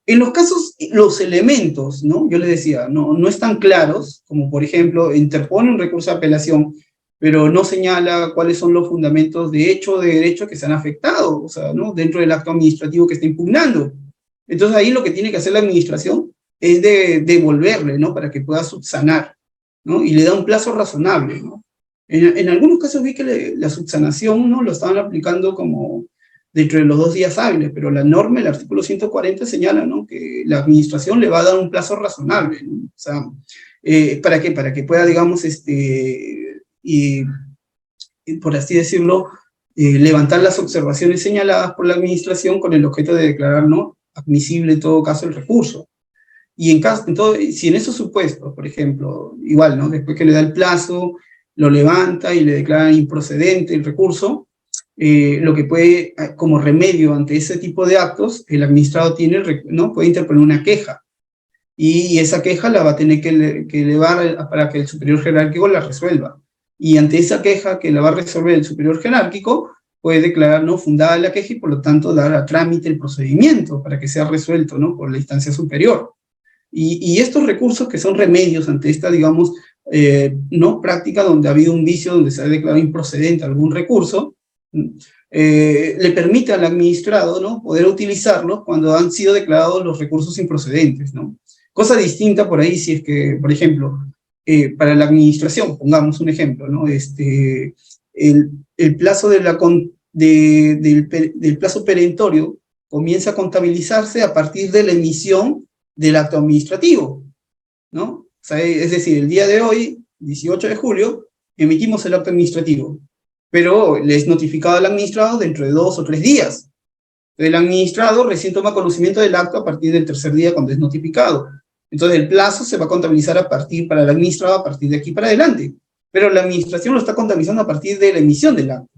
[SPEAKER 1] En los casos, los elementos, ¿no? Yo les decía, no están claros, como por ejemplo, interpone un recurso de apelación, pero no señala cuáles son los fundamentos de hecho o de derecho que se han afectado, o sea, ¿no? Dentro del acto administrativo que está impugnando. Entonces ahí lo que tiene que hacer la administración es devolverle, ¿no? Para que pueda subsanar, ¿no? Y le da un plazo razonable, ¿no? En algunos casos vi que la subsanación, ¿no? Lo estaban aplicando como dentro de los 2 días hábiles, pero la norma, el artículo 140 señala, ¿no? Que la administración le va a dar un plazo razonable, ¿no? O sea, ¿para qué? Para que pueda, digamos, y por así decirlo, levantar las observaciones señaladas por la administración con el objeto de declarar, ¿no? Admisible en todo caso el recurso. Y si en esos supuestos, por ejemplo, igual, ¿no? Después que le da el plazo, lo levanta y le declara improcedente el recurso, lo que puede, como remedio ante ese tipo de actos, el administrado ¿no? Puede interponer una queja, y esa queja la va a tener que elevar para que el superior jerárquico la resuelva. Y ante esa queja que la va a resolver el superior jerárquico, puede declarar no fundada la queja y por lo tanto dar a trámite el procedimiento para que sea resuelto, ¿no? Por la instancia superior. Y estos recursos que son remedios ante esta, digamos, no práctica donde ha habido un vicio, donde se ha declarado improcedente algún recurso, le permite al administrado, ¿no? Poder utilizarlos cuando han sido declarados los recursos improcedentes, ¿no? Cosa distinta por ahí si es que, por ejemplo, para la administración, pongamos un ejemplo, ¿no? El plazo del plazo perentorio comienza a contabilizarse a partir de la emisión del acto administrativo, ¿no? O sea, es decir, el día de hoy, 18 de julio, emitimos el acto administrativo, pero le es notificado al administrado dentro de 2 o 3 días. El administrado recién toma conocimiento del acto a partir del 3er día cuando es notificado. Entonces el plazo se va a contabilizar para el administrado a partir de aquí para adelante, pero la administración lo está contabilizando a partir de la emisión del acto.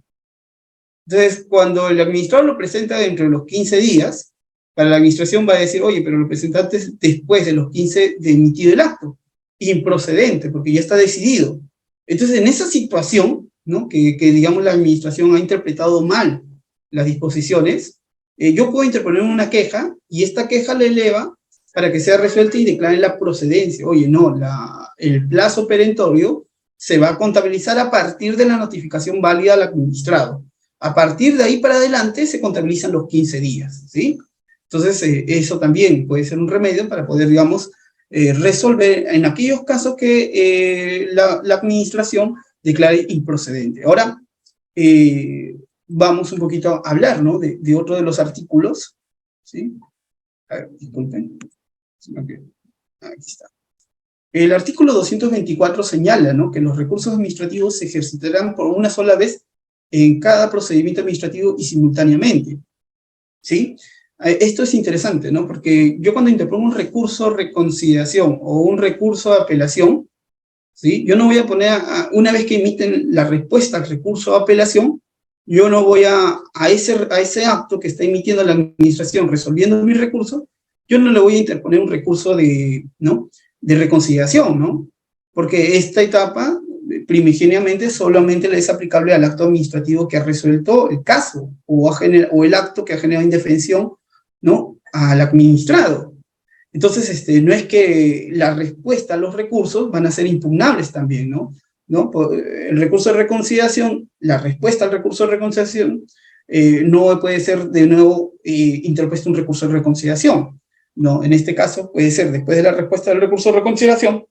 [SPEAKER 1] Entonces, cuando el administrador lo presenta dentro de los 15 días, para la administración va a decir, oye, pero lo presentaste después de los 15 de emitido el acto, improcedente, porque ya está decidido. Entonces, en esa situación, ¿no? que digamos la administración ha interpretado mal las disposiciones, yo puedo interponer una queja, y esta queja le eleva para que sea resuelta y declare la procedencia. Oye, no, el plazo perentorio se va a contabilizar a partir de la notificación válida al administrado. A partir de ahí para adelante se contabilizan los 15 días, ¿sí? Entonces, eso también puede ser un remedio para poder, digamos, resolver en aquellos casos que la administración declare improcedente. Ahora, vamos un poquito a hablar, ¿no?, de otro de los artículos, ¿sí? A ver, disculpen. Okay. Aquí está. El artículo 224 señala, ¿no?, que los recursos administrativos se ejercitarán por una sola vez en cada procedimiento administrativo y simultáneamente, ¿sí? Esto es interesante, ¿no?, porque yo cuando interpongo un recurso de reconsideración o un recurso de apelación, ¿sí?, yo no voy a poner, una vez que emiten la respuesta al recurso de apelación, yo no voy a ese acto que está emitiendo la administración resolviendo mi recurso, yo no le voy a interponer un recurso ¿no?, de reconsideración, ¿no? Porque esta etapa, primigeniamente, solamente le es aplicable al acto administrativo que ha resuelto el caso, o el acto que ha generado indefensión, ¿no?, al administrado. Entonces, no es que la respuesta a los recursos van a ser impugnables también, ¿no? El recurso de reconsideración, la respuesta al recurso de reconsideración, no puede ser de nuevo interpuesto un recurso de reconsideración, ¿no? En este caso puede ser, después de la respuesta del recurso de reconsideración,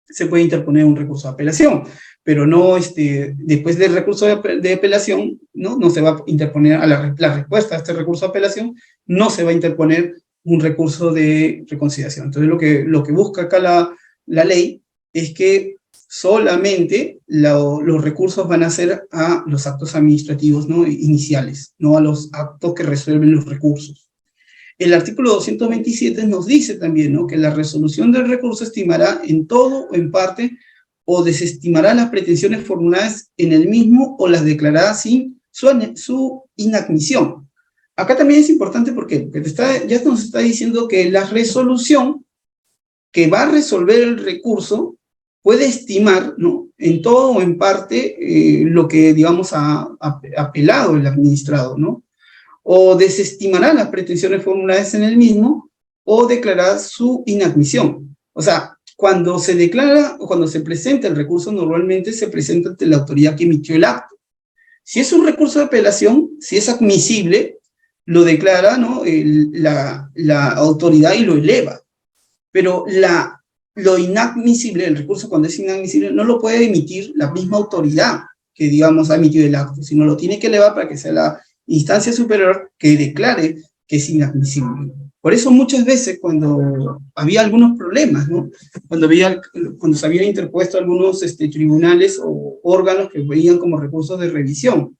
[SPEAKER 1] se puede interponer un recurso de apelación, pero no después del recurso de apelación, no se va a interponer a la respuesta a este recurso de apelación, no se va a interponer un recurso de reconsideración. Entonces lo que busca acá la ley es que solamente los recursos van a ser a los actos administrativos, ¿no?, iniciales, no a los actos que resuelven los recursos. El artículo 227 nos dice también, ¿no?, que la resolución del recurso estimará en todo o en parte o desestimará las pretensiones formuladas en el mismo o las declarará sin su inadmisión. Acá también es importante porque ya nos está diciendo que la resolución que va a resolver el recurso puede estimar, ¿no?, en todo o en parte lo que, digamos, ha apelado el administrado, ¿no?, o desestimará las pretensiones formuladas en el mismo, o declarará su inadmisión. O sea, cuando se declara o cuando se presenta el recurso, normalmente se presenta ante la autoridad que emitió el acto. Si es un recurso de apelación, si es admisible, lo declara, ¿no?, la autoridad y lo eleva. Pero lo inadmisible, el recurso cuando es inadmisible, no lo puede emitir la misma autoridad que, digamos, ha emitido el acto, sino lo tiene que elevar para que sea la instancia superior que declare que es inadmisible. Por eso muchas veces cuando había algunos problemas, ¿no?, cuando se habían interpuesto algunos tribunales o órganos que veían como recursos de revisión,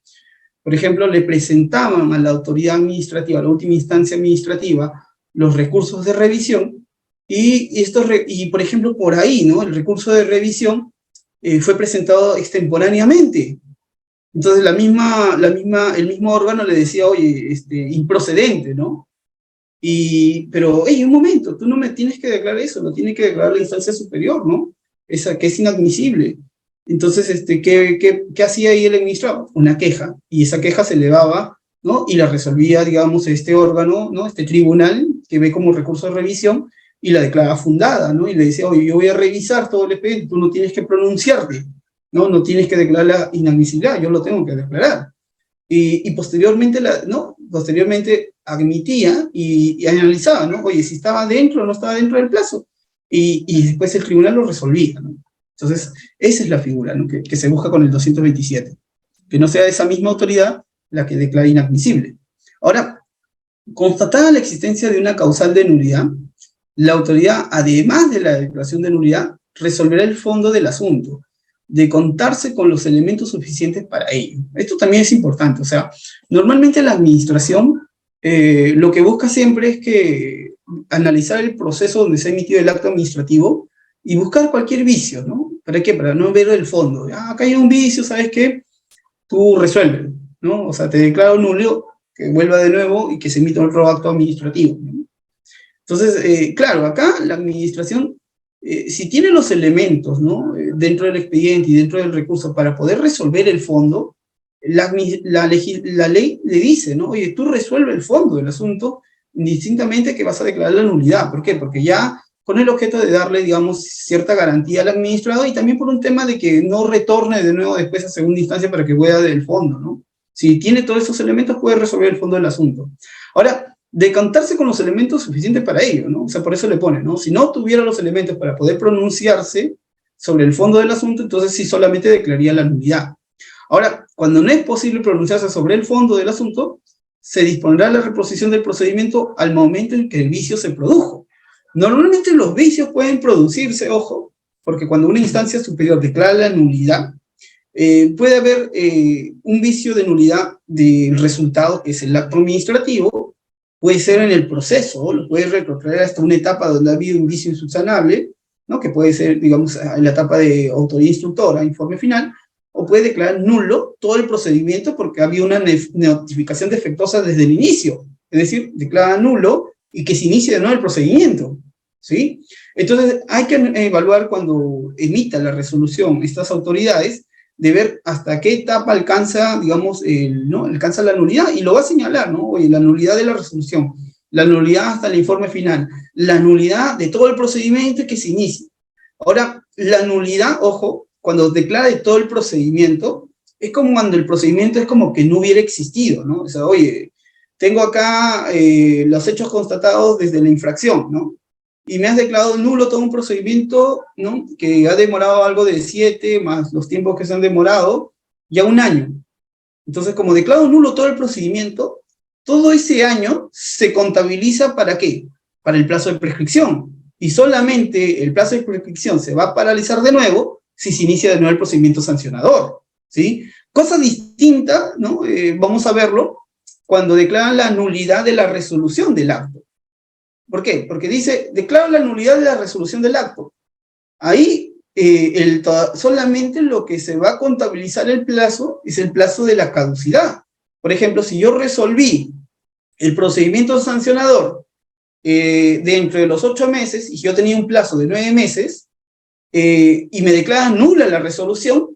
[SPEAKER 1] por ejemplo, le presentaban a la autoridad administrativa, a la última instancia administrativa, los recursos de revisión, y por ejemplo, por ahí, ¿no?, el recurso de revisión fue presentado extemporáneamente. Entonces el mismo órgano le decía, oye, improcedente, ¿no? Pero, hey, un momento, tú no me tienes que declarar eso, lo tiene que declarar la instancia superior, ¿no? Esa que es inadmisible. Entonces, ¿qué hacía ahí el administrador? Una queja, y esa queja se elevaba, ¿no?, y la resolvía, digamos, este órgano, ¿no?, este tribunal, que ve como recurso de revisión, y la declara fundada, ¿no? Y le decía, oye, yo voy a revisar todo el expediente, tú no tienes que pronunciarte, no tienes que declarar la inadmisibilidad, yo lo tengo que declarar. Y posteriormente, posteriormente admitía y analizaba, ¿no?, oye, si estaba dentro o no estaba dentro del plazo, y después el tribunal lo resolvía, ¿no? Entonces, esa es la figura, ¿no?, que se busca con el 227, que no sea esa misma autoridad la que declara inadmisible. Ahora, constatada la existencia de una causal de nulidad, la autoridad, además de la declaración de nulidad, resolverá el fondo del asunto, de contarse con los elementos suficientes para ello. Esto también es importante, o sea, normalmente la administración lo que busca siempre es que analizar el proceso donde se ha emitido el acto administrativo y buscar cualquier vicio, ¿no? ¿Para qué? Para no ver el fondo. Acá hay un vicio, ¿sabes qué? Tú resuelves, ¿no? O sea, te declaro nulo, que vuelva de nuevo y que se emita otro acto administrativo, ¿no? Entonces, claro, acá la administración, si tiene los elementos, ¿no?, dentro del expediente y dentro del recurso para poder resolver el fondo, la ley le dice, ¿no?, oye, tú resuelve el fondo del asunto, indistintamente que vas a declarar la nulidad. ¿Por qué? Porque ya con el objeto de darle, digamos, cierta garantía al administrador, y también por un tema de que no retorne de nuevo después a segunda instancia para que pueda del fondo, ¿no? Si tiene todos esos elementos, puede resolver el fondo del asunto. Ahora, decantarse con los elementos suficientes para ello, ¿no? O sea, por eso le pone, ¿no? Si no tuviera los elementos para poder pronunciarse sobre el fondo del asunto, entonces sí solamente declararía la nulidad. Ahora, cuando no es posible pronunciarse sobre el fondo del asunto, se dispondrá la reposición del procedimiento al momento en que el vicio se produjo. Normalmente los vicios pueden producirse, ojo, porque cuando una instancia superior declara la nulidad, puede haber un vicio de nulidad del resultado, que es el acto administrativo, puede ser en el proceso, lo puede retrotraer hasta una etapa donde ha habido un vicio insubsanable, ¿no? Que puede ser, digamos, en la etapa de autoría instructora, informe final, o puede declarar nulo todo el procedimiento porque había una notificación defectuosa desde el inicio, es decir, declara nulo y que se inicie de nuevo el procedimiento, ¿sí? Entonces hay que evaluar cuando emita la resolución estas autoridades, de ver hasta qué etapa alcanza, digamos, ¿no? Alcanza la nulidad, y lo va a señalar, ¿no? Oye, la nulidad de la resolución, la nulidad hasta el informe final, la nulidad de todo el procedimiento que se inicie. Ahora, la nulidad, ojo, cuando declara de todo el procedimiento, es como cuando el procedimiento es como que no hubiera existido, ¿no? O sea, oye, tengo acá los hechos constatados desde la infracción, ¿no? Y me has declarado nulo todo un procedimiento, ¿no? Que ha demorado algo de 7, más los tiempos que se han demorado, ya un año. Entonces, como declaro nulo todo el procedimiento, todo ese año se contabiliza ¿para qué? Para el plazo de prescripción. Y solamente el plazo de prescripción se va a paralizar de nuevo si se inicia de nuevo el procedimiento sancionador, ¿sí? Cosa distinta, ¿no? Vamos a verlo cuando declaran la nulidad de la resolución del acto. ¿Por qué? Porque dice, declaro la nulidad de la resolución del acto. Ahí solamente lo que se va a contabilizar el plazo es el plazo de la caducidad. Por ejemplo, si yo resolví el procedimiento sancionador dentro de los 8 meses, y yo tenía un plazo de 9 meses, y me declara nula la resolución,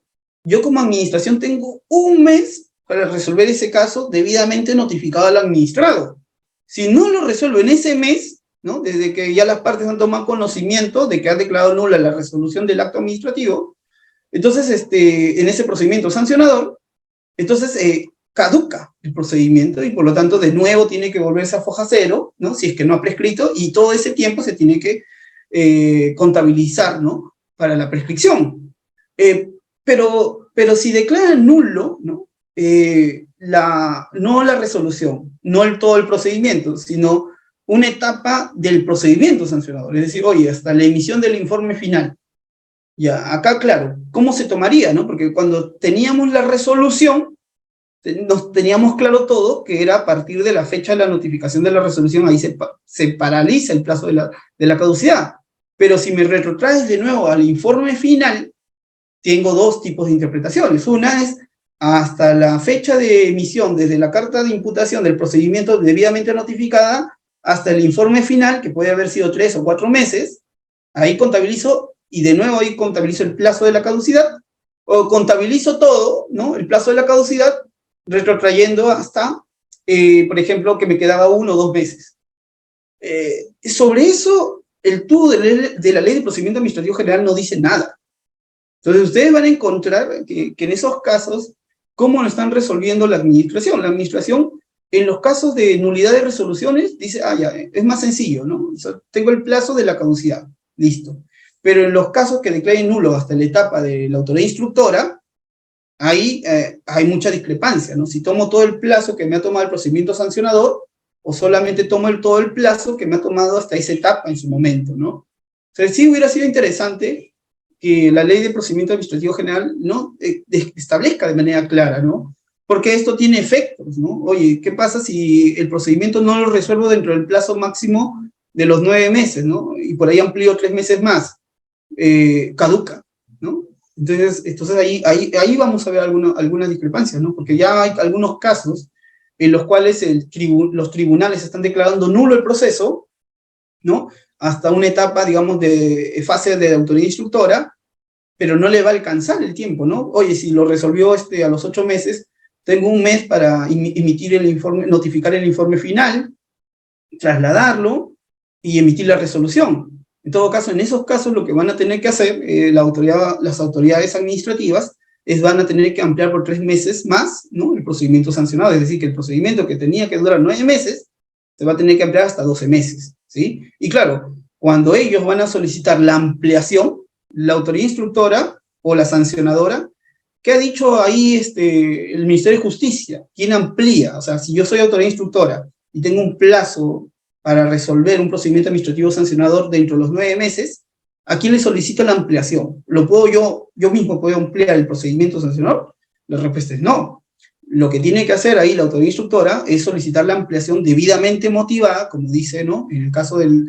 [SPEAKER 1] yo como administración tengo un mes para resolver ese caso debidamente notificado al administrado. Si no lo resuelvo en ese mes, ¿no? Desde que ya las partes han tomado conocimiento de que han declarado nula la resolución del acto administrativo, entonces en ese procedimiento sancionador, entonces caduca el procedimiento y por lo tanto de nuevo tiene que volverse a foja cero, ¿no? Si es que no ha prescrito, y todo ese tiempo se tiene que contabilizar, ¿no? Para la prescripción. Pero si declara nulo, ¿no? No la resolución, no todo el procedimiento, sino una etapa del procedimiento sancionador, es decir, oye, hasta la emisión del informe final. Ya, acá claro, ¿cómo se tomaría, no? Porque cuando teníamos la resolución, nos teníamos claro todo, que era a partir de la fecha de la notificación de la resolución, ahí se paraliza el plazo de la caducidad. Pero si me retrotraes de nuevo al informe final, tengo dos tipos de interpretaciones. Una es hasta la fecha de emisión, desde la carta de imputación del procedimiento debidamente notificada, hasta el informe final, que puede haber sido 3 o 4 meses, ahí contabilizo, y de nuevo ahí contabilizo el plazo de la caducidad, o contabilizo todo, ¿no? El plazo de la caducidad, retrotrayendo hasta, por ejemplo, que me quedaba 1 o 2 meses. Sobre eso, el tubo de la Ley de Procedimiento Administrativo General no dice nada. Entonces, ustedes van a encontrar que en esos casos, ¿cómo lo están resolviendo la administración? La administración, en los casos de nulidad de resoluciones, dice, ya, es más sencillo, ¿no? O sea, tengo el plazo de la caducidad, listo. Pero en los casos que declaren nulo hasta la etapa de la autoridad instructora, ahí hay mucha discrepancia, ¿no? Si tomo todo el plazo que me ha tomado el procedimiento sancionador, o solamente tomo todo el plazo que me ha tomado hasta esa etapa en su momento, ¿no? O sea, sí hubiera sido interesante que la Ley de Procedimiento Administrativo General, ¿no? Establezca de manera clara, ¿no? Porque esto tiene efectos, ¿no? Oye, ¿qué pasa si el procedimiento no lo resuelvo dentro del plazo máximo de los 9 meses, ¿no? Y por ahí amplío 3 meses más, caduca, ¿no? Entonces ahí vamos a ver algunas discrepancias, ¿no? Porque ya hay algunos casos en los cuales los tribunales están declarando nulo el proceso, ¿no? Hasta una etapa, digamos, de fase de autoridad instructora, pero no le va a alcanzar el tiempo, ¿no? Oye, si lo resolvió a los 8 meses, tengo un mes para emitir el informe, notificar el informe final, trasladarlo y emitir la resolución. En todo caso, en esos casos lo que van a tener que hacer las autoridades administrativas van a tener que ampliar por 3 meses más, ¿no? El procedimiento sancionado, es decir, que el procedimiento que tenía que durar 9 meses, se va a tener que ampliar hasta 12 meses, ¿sí? Y claro, cuando ellos van a solicitar la ampliación, la autoridad instructora o la sancionadora, ¿qué ha dicho ahí el Ministerio de Justicia? ¿Quién amplía? O sea, si yo soy autoridad instructora y tengo un plazo para resolver un procedimiento administrativo sancionador dentro de los 9 meses, ¿a quién le solicito la ampliación? ¿Lo puedo yo mismo puedo ampliar el procedimiento sancionador? La respuesta es no. Lo que tiene que hacer ahí la autoridad instructora es solicitar la ampliación debidamente motivada, como dice, ¿no? En el caso de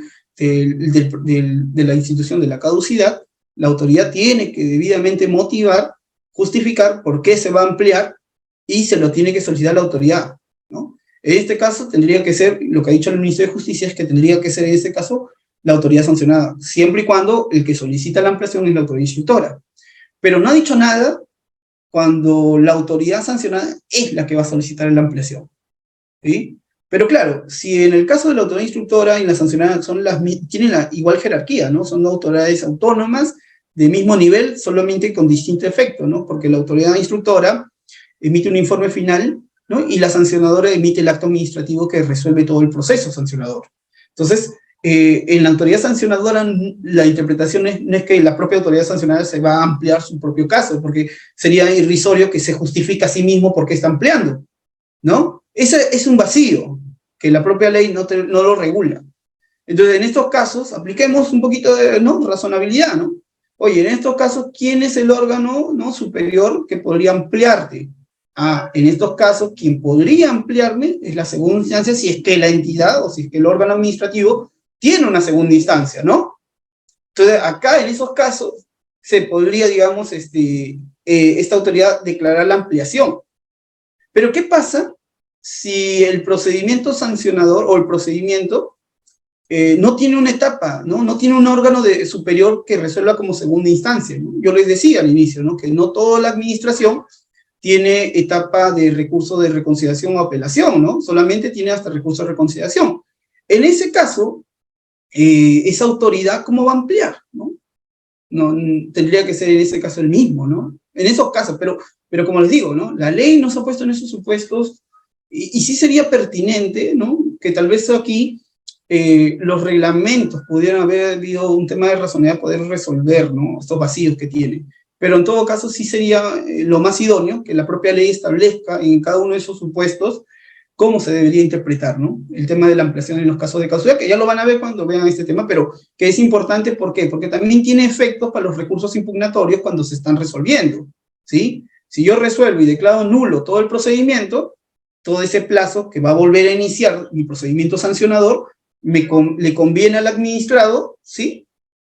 [SPEAKER 1] la institución de la caducidad, la autoridad tiene que debidamente motivar, justificar por qué se va a ampliar y se lo tiene que solicitar la autoridad, ¿no? En este caso tendría que ser, lo que ha dicho el Ministerio de Justicia es que tendría que ser en este caso la autoridad sancionada, siempre y cuando el que solicita la ampliación es la autoridad instructora. Pero no ha dicho nada cuando la autoridad sancionada es la que va a solicitar la ampliación, ¿sí? Pero claro, si en el caso de la autoridad instructora y la sancionada tienen la igual jerarquía, ¿no? Son autoridades autónomas de mismo nivel, solamente con distinto efecto, ¿no? Porque la autoridad instructora emite un informe final, ¿no? Y la sancionadora emite el acto administrativo que resuelve todo el proceso sancionador. Entonces, en la autoridad sancionadora, la interpretación no es que la propia autoridad sancionadora se va a ampliar su propio caso, porque sería irrisorio que se justifique a sí mismo por qué está ampliando, ¿no? Ese es un vacío que la propia ley no lo regula. Entonces, en estos casos, apliquemos un poquito de, ¿no?, razonabilidad, ¿no? Oye, en estos casos, ¿quién es el órgano, ¿no?, superior que podría ampliarte? En estos casos, quien podría ampliarme es la segunda instancia si es que la entidad o si es que el órgano administrativo tiene una segunda instancia, ¿no? Entonces, acá en esos casos se podría, digamos, esta autoridad declarar la ampliación. Pero ¿qué pasa si el procedimiento sancionador o el procedimiento no tiene una etapa, ¿no? No tiene un órgano superior que resuelva como segunda instancia, ¿no? Yo les decía al inicio, ¿no?, que no toda la administración tiene etapa de recurso de reconciliación o apelación, ¿no? Solamente tiene hasta recurso de reconciliación. En ese caso, esa autoridad, ¿cómo va a ampliar, no? No, tendría que ser en ese caso el mismo, ¿no? En esos casos, pero como les digo, ¿no?, la ley nos ha puesto en esos supuestos y sí sería pertinente, ¿no?, que tal vez aquí los reglamentos pudieran haber habido un tema de razonabilidad, poder resolver, ¿no?, estos vacíos que tiene. Pero en todo caso sí sería lo más idóneo que la propia ley establezca en cada uno de esos supuestos cómo se debería interpretar, ¿no?, el tema de la ampliación en los casos de causalidad, que ya lo van a ver cuando vean este tema, pero que es importante, ¿por qué? Porque también tiene efectos para los recursos impugnatorios cuando se están resolviendo, ¿sí? Si yo resuelvo y declaro nulo todo el procedimiento, todo ese plazo que va a volver a iniciar mi procedimiento sancionador, le conviene al administrado, ¿sí?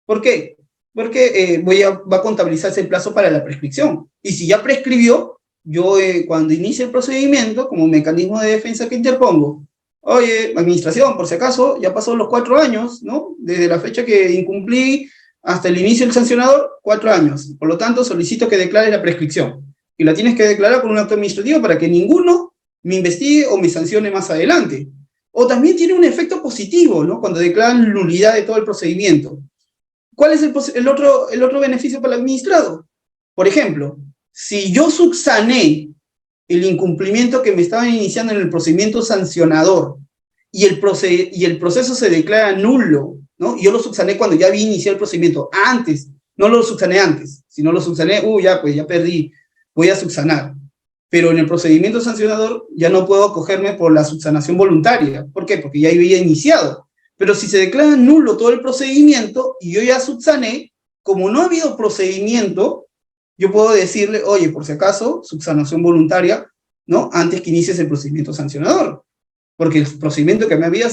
[SPEAKER 1] ¿Por qué? Porque va a contabilizarse el plazo para la prescripción. Y si ya prescribió, yo cuando inicie el procedimiento, como mecanismo de defensa que interpongo, oye, administración, por si acaso, ya pasó los 4 años, ¿no?, desde la fecha que incumplí hasta el inicio del sancionador, 4 años. Por lo tanto, solicito que declares la prescripción. Y la tienes que declarar con un acto administrativo para que ninguno me investigue o me sancione más adelante. O también tiene un efecto positivo, ¿no?, cuando declaran nulidad de todo el procedimiento. ¿Cuál es el otro beneficio para el administrado? Por ejemplo, si yo subsané el incumplimiento que me estaban iniciando en el procedimiento sancionador y el proceso se declara nulo, ¿no?, y yo lo subsané cuando ya había iniciado el procedimiento, antes, no lo subsané antes, sino lo subsané, pues ya perdí, voy a subsanar. Pero en el procedimiento sancionador ya no puedo acogerme por la subsanación voluntaria. ¿Por qué? Porque ya había iniciado. Pero si se declara nulo todo el procedimiento y yo ya subsané, como no ha habido procedimiento, yo puedo decirle, oye, por si acaso, subsanación voluntaria, ¿no?, antes que inicies el procedimiento sancionador. Porque el procedimiento que me había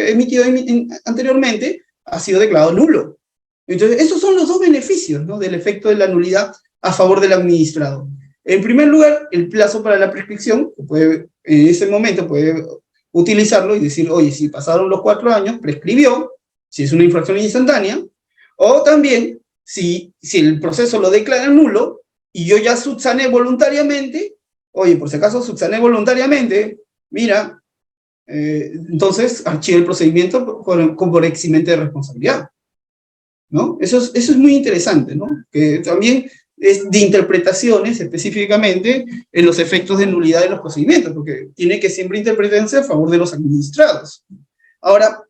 [SPEAKER 1] emitido anteriormente ha sido declarado nulo. Entonces, esos son los dos beneficios, ¿no?, del efecto de la nulidad a favor del administrado. En primer lugar, el plazo para la prescripción, en ese momento puede utilizarlo y decir, oye, si pasaron los 4 años, prescribió, si es una infracción instantánea, o también, si el proceso lo declara nulo, y yo ya subsané voluntariamente, oye, por si acaso subsané voluntariamente, mira, entonces archive el procedimiento por eximente de responsabilidad, ¿no? Eso es muy interesante, ¿no? Que también es de interpretaciones específicamente en los efectos de nulidad de los procedimientos, porque tiene que siempre interpretarse a favor de los administrados. Ahora,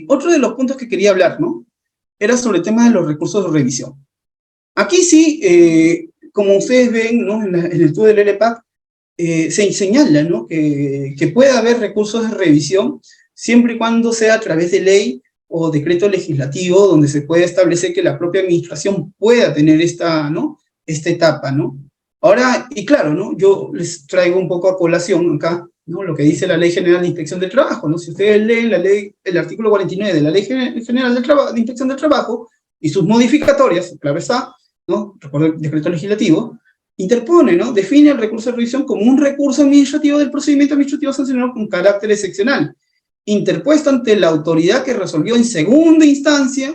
[SPEAKER 1] otro de los puntos que quería hablar, ¿no? Era sobre el tema de los recursos de revisión. Aquí sí, como ustedes ven, ¿no? En el estudio del LPAC, se señala, ¿no? Que puede haber recursos de revisión siempre y cuando sea a través de ley o decreto legislativo, donde se puede establecer que la propia administración pueda tener esta, ¿no? Esta etapa, ¿no? Ahora, y claro, ¿no? Yo les traigo un poco a colación acá, ¿no? Lo que dice la Ley General de Inspección del Trabajo, ¿no? Si ustedes leen la ley, el artículo 49 de la Ley General de Inspección del Trabajo y sus modificatorias, claro está, ¿no? Recuerdo el decreto legislativo, interpone, ¿no? Define el recurso de revisión como un recurso administrativo del procedimiento administrativo sancionado con carácter excepcional, interpuesto ante la autoridad que resolvió en segunda instancia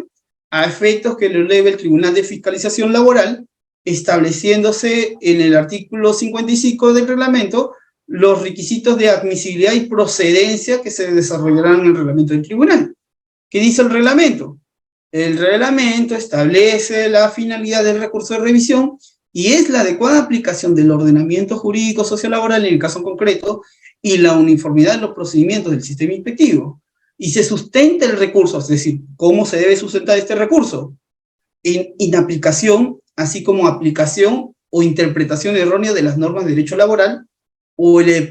[SPEAKER 1] a efectos que lo eleve el Tribunal de Fiscalización Laboral, estableciéndose en el artículo 55 del reglamento los requisitos de admisibilidad y procedencia que se desarrollarán en el reglamento del tribunal. ¿Qué dice el reglamento? El reglamento establece la finalidad del recurso de revisión y es la adecuada aplicación del ordenamiento jurídico sociolaboral en el caso concreto y la uniformidad de los procedimientos del sistema inspectivo. Y se sustenta el recurso, es decir, ¿cómo se debe sustentar este recurso? En inaplicación, así como aplicación o interpretación errónea de las normas de derecho laboral o el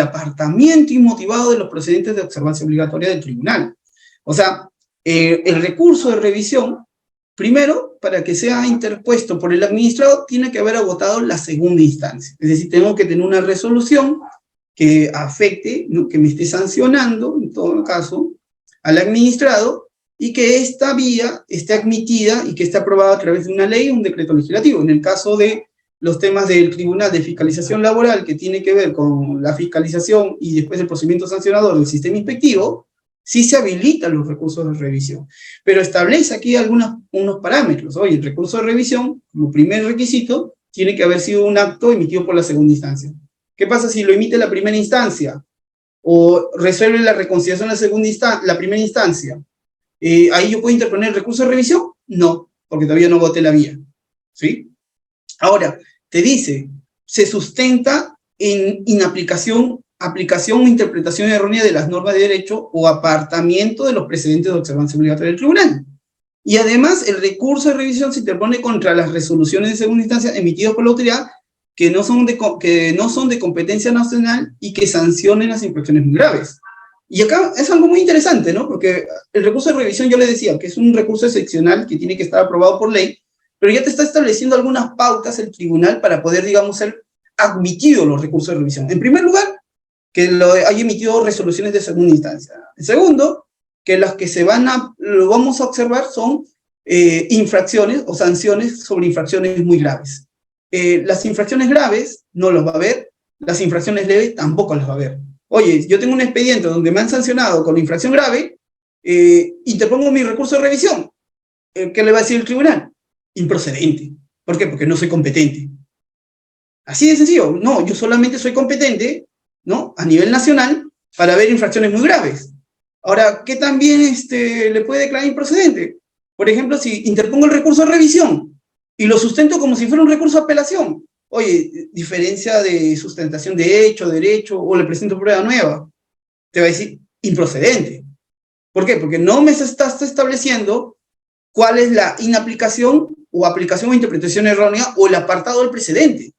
[SPEAKER 1] apartamiento inmotivado de los procedentes de observancia obligatoria del tribunal. O sea, el recurso de revisión, primero, para que sea interpuesto por el administrado, tiene que haber agotado la segunda instancia. Es decir, tengo que tener una resolución que afecte, ¿no? Que me esté sancionando, en todo caso, al administrado, y que esta vía esté admitida y que esté aprobada a través de una ley o un decreto legislativo. En el caso de los temas del Tribunal de Fiscalización Laboral, que tiene que ver con la fiscalización y después el procedimiento sancionador del sistema inspectivo, sí se habilitan los recursos de revisión. Pero establece aquí unos parámetros. Oye, el recurso de revisión, como primer requisito, tiene que haber sido un acto emitido por la segunda instancia. ¿Qué pasa si lo emite la primera instancia? O resuelve la reconciliación la primera instancia. ¿Ahí yo puedo interponer el recurso de revisión? No, porque todavía no voté la vía. ¿Sí? Ahora, te dice, se sustenta en inaplicación, aplicación o interpretación errónea de las normas de derecho o apartamiento de los precedentes de observancia obligatoria del tribunal. Y además, el recurso de revisión se interpone contra las resoluciones de segunda instancia emitidas por la autoridad que no son de competencia nacional y que sancionen las infracciones muy graves. Y acá es algo muy interesante, ¿no? Porque el recurso de revisión, yo les decía, que es un recurso excepcional que tiene que estar aprobado por ley, pero ya te está estableciendo algunas pautas el tribunal para poder, digamos, ser admitido los recursos de revisión. En primer lugar, que haya emitido resoluciones de segunda instancia. En segundo, que las que lo vamos a observar son infracciones o sanciones sobre infracciones muy graves. Las infracciones graves no los va a ver, las infracciones leves tampoco las va a ver. Oye, yo tengo un expediente donde me han sancionado con la infracción grave, interpongo mi recurso de revisión. ¿Qué le va a decir el tribunal? Improcedente. ¿Por qué? Porque no soy competente. Así de sencillo. No, yo solamente soy competente, ¿no? A nivel nacional para ver infracciones muy graves. Ahora, ¿qué también le puede declarar improcedente? Por ejemplo, si interpongo el recurso de revisión y lo sustento como si fuera un recurso de apelación. Oye, diferencia de sustentación de hecho, derecho, o le presento prueba nueva. Te va a decir improcedente. ¿Por qué? Porque no me estás estableciendo cuál es la inaplicación o aplicación o interpretación errónea o el apartado del precedente.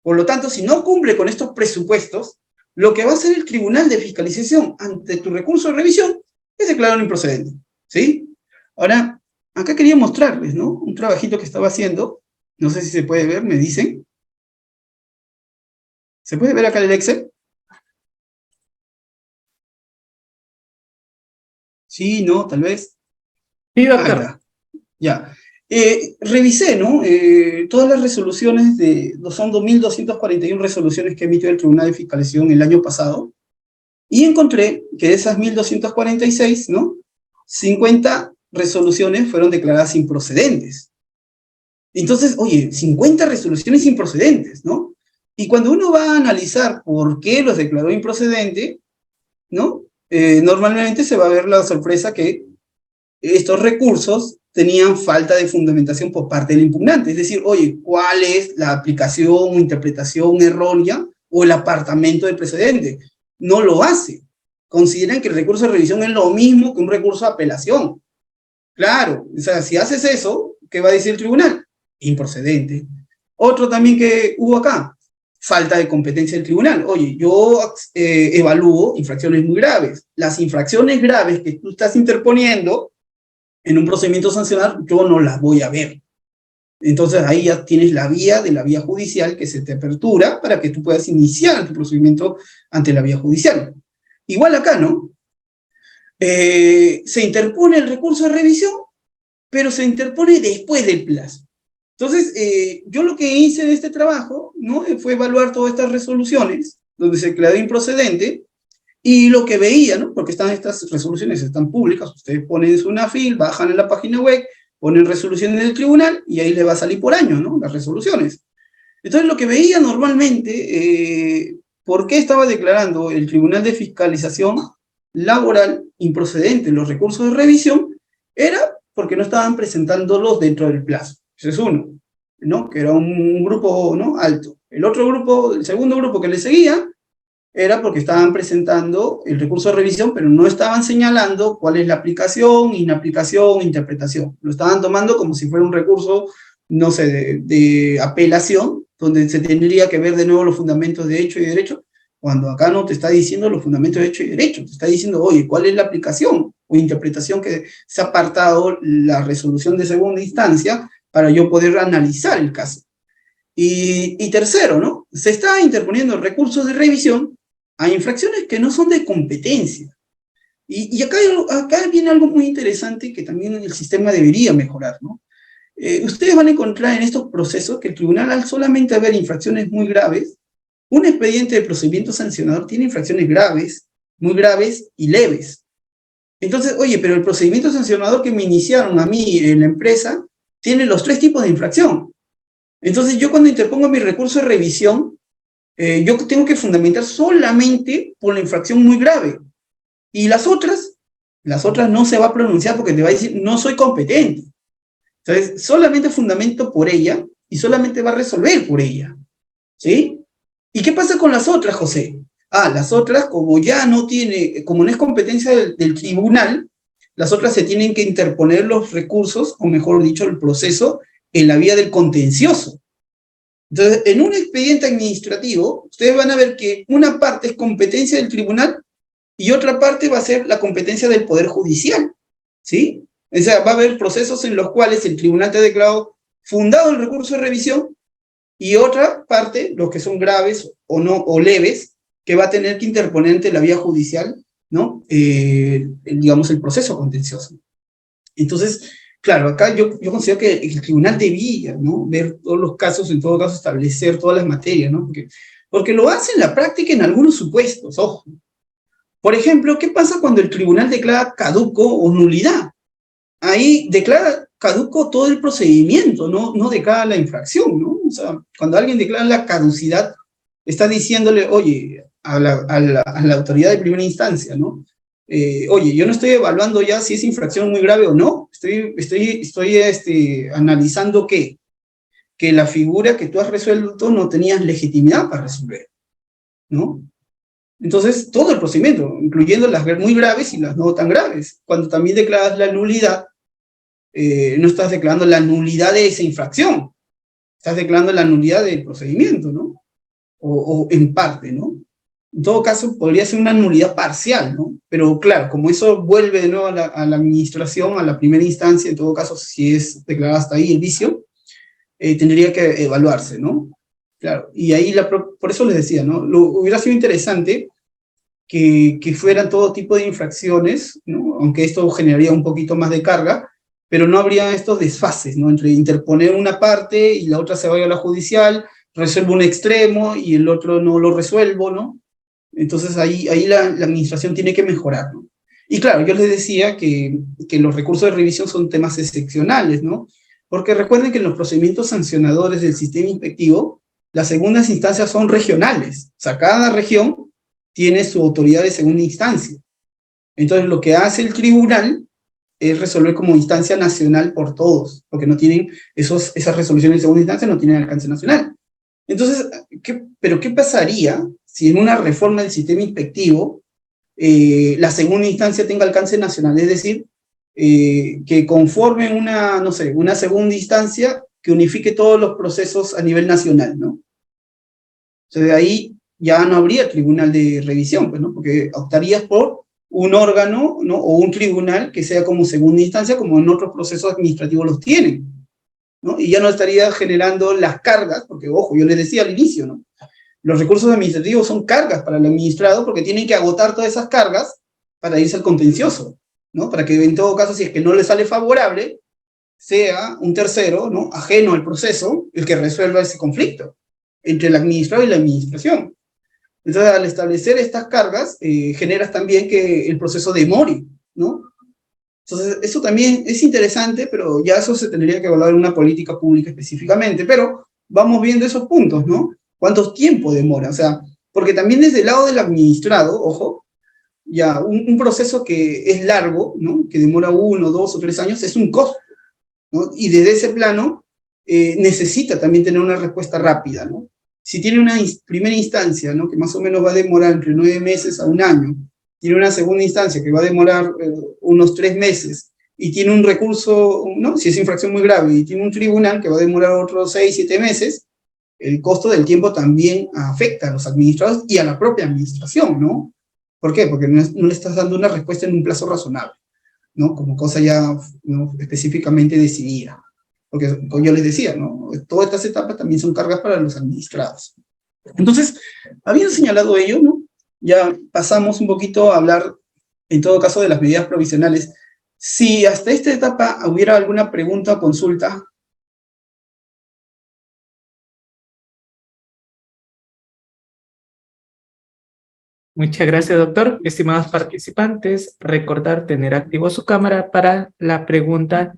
[SPEAKER 1] Por lo tanto, si no cumple con estos presupuestos, lo que va a hacer el Tribunal de Fiscalización ante tu recurso de revisión es declararlo improcedente. ¿Sí? Ahora, acá quería mostrarles, ¿no? Un trabajito que estaba haciendo. No sé si se puede ver, me dicen. ¿Se puede ver acá el Excel? Sí, no, tal vez.
[SPEAKER 2] Sí, doctor.
[SPEAKER 1] Ya. Revisé, ¿no? Todas las resoluciones son 2.241 resoluciones que emitió el Tribunal de Fiscalización el año pasado, y encontré que de esas 1.246, ¿no? 50 resoluciones fueron declaradas improcedentes. Entonces, oye, 50 resoluciones improcedentes, ¿no? Y cuando uno va a analizar por qué los declaró improcedente, ¿no? Normalmente se va a ver la sorpresa que estos recursos tenían falta de fundamentación por parte del impugnante. Es decir, oye, ¿cuál es la aplicación o interpretación errónea o el apartamento del precedente? No lo hace. consideran que el recurso de revisión es lo mismo que un recurso de apelación. Claro, o sea, si haces eso, ¿qué va a decir el tribunal? Improcedente. Otro también que hubo acá, falta de competencia del tribunal. Oye, yo evalúo infracciones muy graves. Las infracciones graves que tú estás interponiendo en un procedimiento sancionar, yo no las voy a ver. Entonces ahí ya tienes la vía judicial que se te apertura para que tú puedas iniciar tu procedimiento ante la vía judicial. Igual acá, ¿no? Se interpone el recurso de revisión, pero se interpone después del plazo. Entonces, yo lo que hice en este trabajo, ¿no? Fue evaluar todas estas resoluciones, donde se declaró improcedente, y lo que veía, ¿no? Porque estas resoluciones están públicas, ustedes ponen su NAFIL, bajan en la página web, ponen resoluciones del tribunal, y ahí le va a salir por año, ¿no? Las resoluciones. Entonces, lo que veía normalmente, ¿por qué estaba declarando el Tribunal de Fiscalización Laboral improcedente los recursos de revisión? Era porque no estaban presentándolos dentro del plazo. Ese es uno, ¿no? Que era un grupo, ¿no? Alto. El otro grupo, el segundo grupo que le seguía, era porque estaban presentando el recurso de revisión, pero no estaban señalando cuál es la aplicación, inaplicación, interpretación. Lo estaban tomando como si fuera un recurso, no sé, de apelación, donde se tendría que ver de nuevo los fundamentos de hecho y derecho, cuando acá no te está diciendo los fundamentos de hecho y derecho, te está diciendo, oye, ¿cuál es la aplicación o interpretación que se ha apartado la resolución de segunda instancia para yo poder analizar el caso? Y tercero, ¿no? Se está interponiendo recursos de revisión a infracciones que no son de competencia. Y acá viene algo muy interesante que también el sistema debería mejorar, ¿no? Ustedes van a encontrar en estos procesos que el tribunal, al solamente haber infracciones muy graves, un expediente de procedimiento sancionador tiene infracciones graves, muy graves y leves. Entonces, oye, pero el procedimiento sancionador que me iniciaron a mí en la empresa tiene los 3 tipos de infracción. Entonces, yo cuando interpongo mi recurso de revisión, yo tengo que fundamentar solamente por la infracción muy grave. Y las otras no se va a pronunciar porque te va a decir, no soy competente. Entonces, solamente fundamento por ella y solamente va a resolver por ella. ¿Sí? ¿Y qué pasa con las otras, José? Las otras, como ya no tiene, como no es competencia del tribunal, las otras se tienen que interponer los recursos, o mejor dicho, el proceso, en la vía del contencioso. Entonces, en un expediente administrativo, ustedes van a ver que una parte es competencia del tribunal y otra parte va a ser la competencia del Poder Judicial, ¿sí? O sea, va a haber procesos en los cuales el tribunal te ha declarado fundado el recurso de revisión y otra parte, los que son graves o no o leves, que va a tener que interponer ante la vía judicial, ¿no? Digamos, el proceso contencioso. Entonces, claro, acá yo considero que el tribunal debía, ¿no? Ver todos los casos, en todo caso establecer todas las materias, ¿no? Porque lo hace en la práctica en algunos supuestos, ojo. Por ejemplo, ¿qué pasa cuando el tribunal declara caduco o nulidad? Ahí declara caduco todo el procedimiento, no declara la infracción, ¿no? O sea, cuando alguien declara la caducidad, está diciéndole, oye, a la autoridad de primera instancia, ¿no? Oye, yo no estoy evaluando ya si es infracción muy grave o no, estoy analizando que la figura que tú has resuelto no tenías legitimidad para resolver, ¿no? Entonces, todo el procedimiento, incluyendo las muy graves y las no tan graves. Cuando también declaras la nulidad, no estás declarando la nulidad de esa infracción, estás declarando la nulidad del procedimiento, ¿no? O en parte, ¿no? En todo caso, podría ser una nulidad parcial, ¿no? Pero claro, como eso vuelve de nuevo a la administración, a la primera instancia, en todo caso, si es declarado hasta ahí el vicio, tendría que evaluarse, ¿no? Claro, y ahí por eso les decía, ¿no? Hubiera sido interesante que fueran todo tipo de infracciones, ¿no? Aunque esto generaría un poquito más de carga, pero no habría estos desfases, ¿no? Entre interponer una parte y la otra se vaya a la judicial, resuelvo un extremo y el otro no lo resuelvo, ¿no? Entonces ahí la administración tiene que mejorar, ¿no? Y claro, yo les decía que los recursos de revisión son temas excepcionales, ¿no? Porque recuerden que en los procedimientos sancionadores del sistema inspectivo, las segundas instancias son regionales. O sea, cada región tiene su autoridad de segunda instancia. Entonces, lo que hace el tribunal es resolver como instancia nacional por todos, porque no tienen esas resoluciones de segunda instancia no tienen alcance nacional. Entonces, ¿pero qué pasaría si en una reforma del sistema inspectivo la segunda instancia tenga alcance nacional, es decir, que conforme una, no sé, una segunda instancia que unifique todos los procesos a nivel nacional, ¿no? Entonces, de ahí ya no habría tribunal de revisión, pues, ¿no? Porque optarías por un órgano, ¿no? O un tribunal que sea como segunda instancia, como en otros procesos administrativos los tienen, ¿no? Y ya no estaría generando las cargas, porque, ojo, yo les decía al inicio, ¿no? Los recursos administrativos son cargas para el administrado porque tienen que agotar todas esas cargas para irse al contencioso, ¿no? Para que en todo caso, si es que no le sale favorable, sea un tercero, ¿no? Ajeno al proceso, el que resuelva ese conflicto entre el administrado y la administración. Entonces, al establecer estas cargas, generas también que el proceso demore, ¿no? Entonces, eso también es interesante, pero ya eso se tendría que evaluar en una política pública específicamente, pero vamos viendo esos puntos, ¿no? ¿Cuánto tiempo demora? O sea, porque también desde el lado del administrado, ojo, ya un proceso que es largo, ¿no? Que demora 1, 2 o 3 años, es un costo, ¿no? Y desde ese plano necesita también tener una respuesta rápida, ¿no? Si tiene una primera instancia, ¿no? Que más o menos va a demorar entre 9 meses a un año, tiene una segunda instancia que va a demorar unos 3 meses, y tiene un recurso, ¿no? Si es infracción muy grave, y tiene un tribunal que va a demorar otros 6, 7 meses, el costo del tiempo también afecta a los administrados y a la propia administración, ¿no? ¿Por qué? Porque no le estás dando una respuesta en un plazo razonable, ¿no? Como cosa ya, ¿no? Específicamente decidida. Porque, como yo les decía, ¿no? Todas estas etapas también son cargas para los administrados. Entonces, habiendo señalado ello, ¿no? Ya pasamos un poquito a hablar, en todo caso, de las medidas provisionales. Si hasta esta etapa hubiera alguna pregunta o consulta.
[SPEAKER 2] Muchas gracias, doctor. Estimados participantes, recordar tener activo su cámara para la pregunta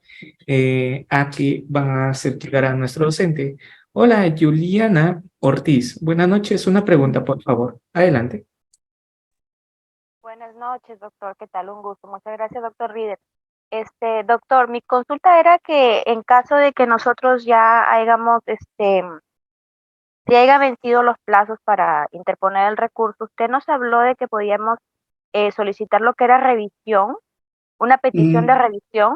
[SPEAKER 2] a que van a hacer llegar a nuestro docente. Hola, Juliana Ortiz. Buenas noches. Una pregunta, por favor. Adelante.
[SPEAKER 3] Buenas noches, doctor. ¿Qué tal? Un gusto. Muchas gracias, doctor Rieder. Doctor, mi consulta era que en caso de que nosotros ya hayamos, si haya vencido los plazos para interponer el recurso, usted nos habló de que podíamos solicitar lo que era revisión, una petición de
[SPEAKER 1] mm,
[SPEAKER 3] revisión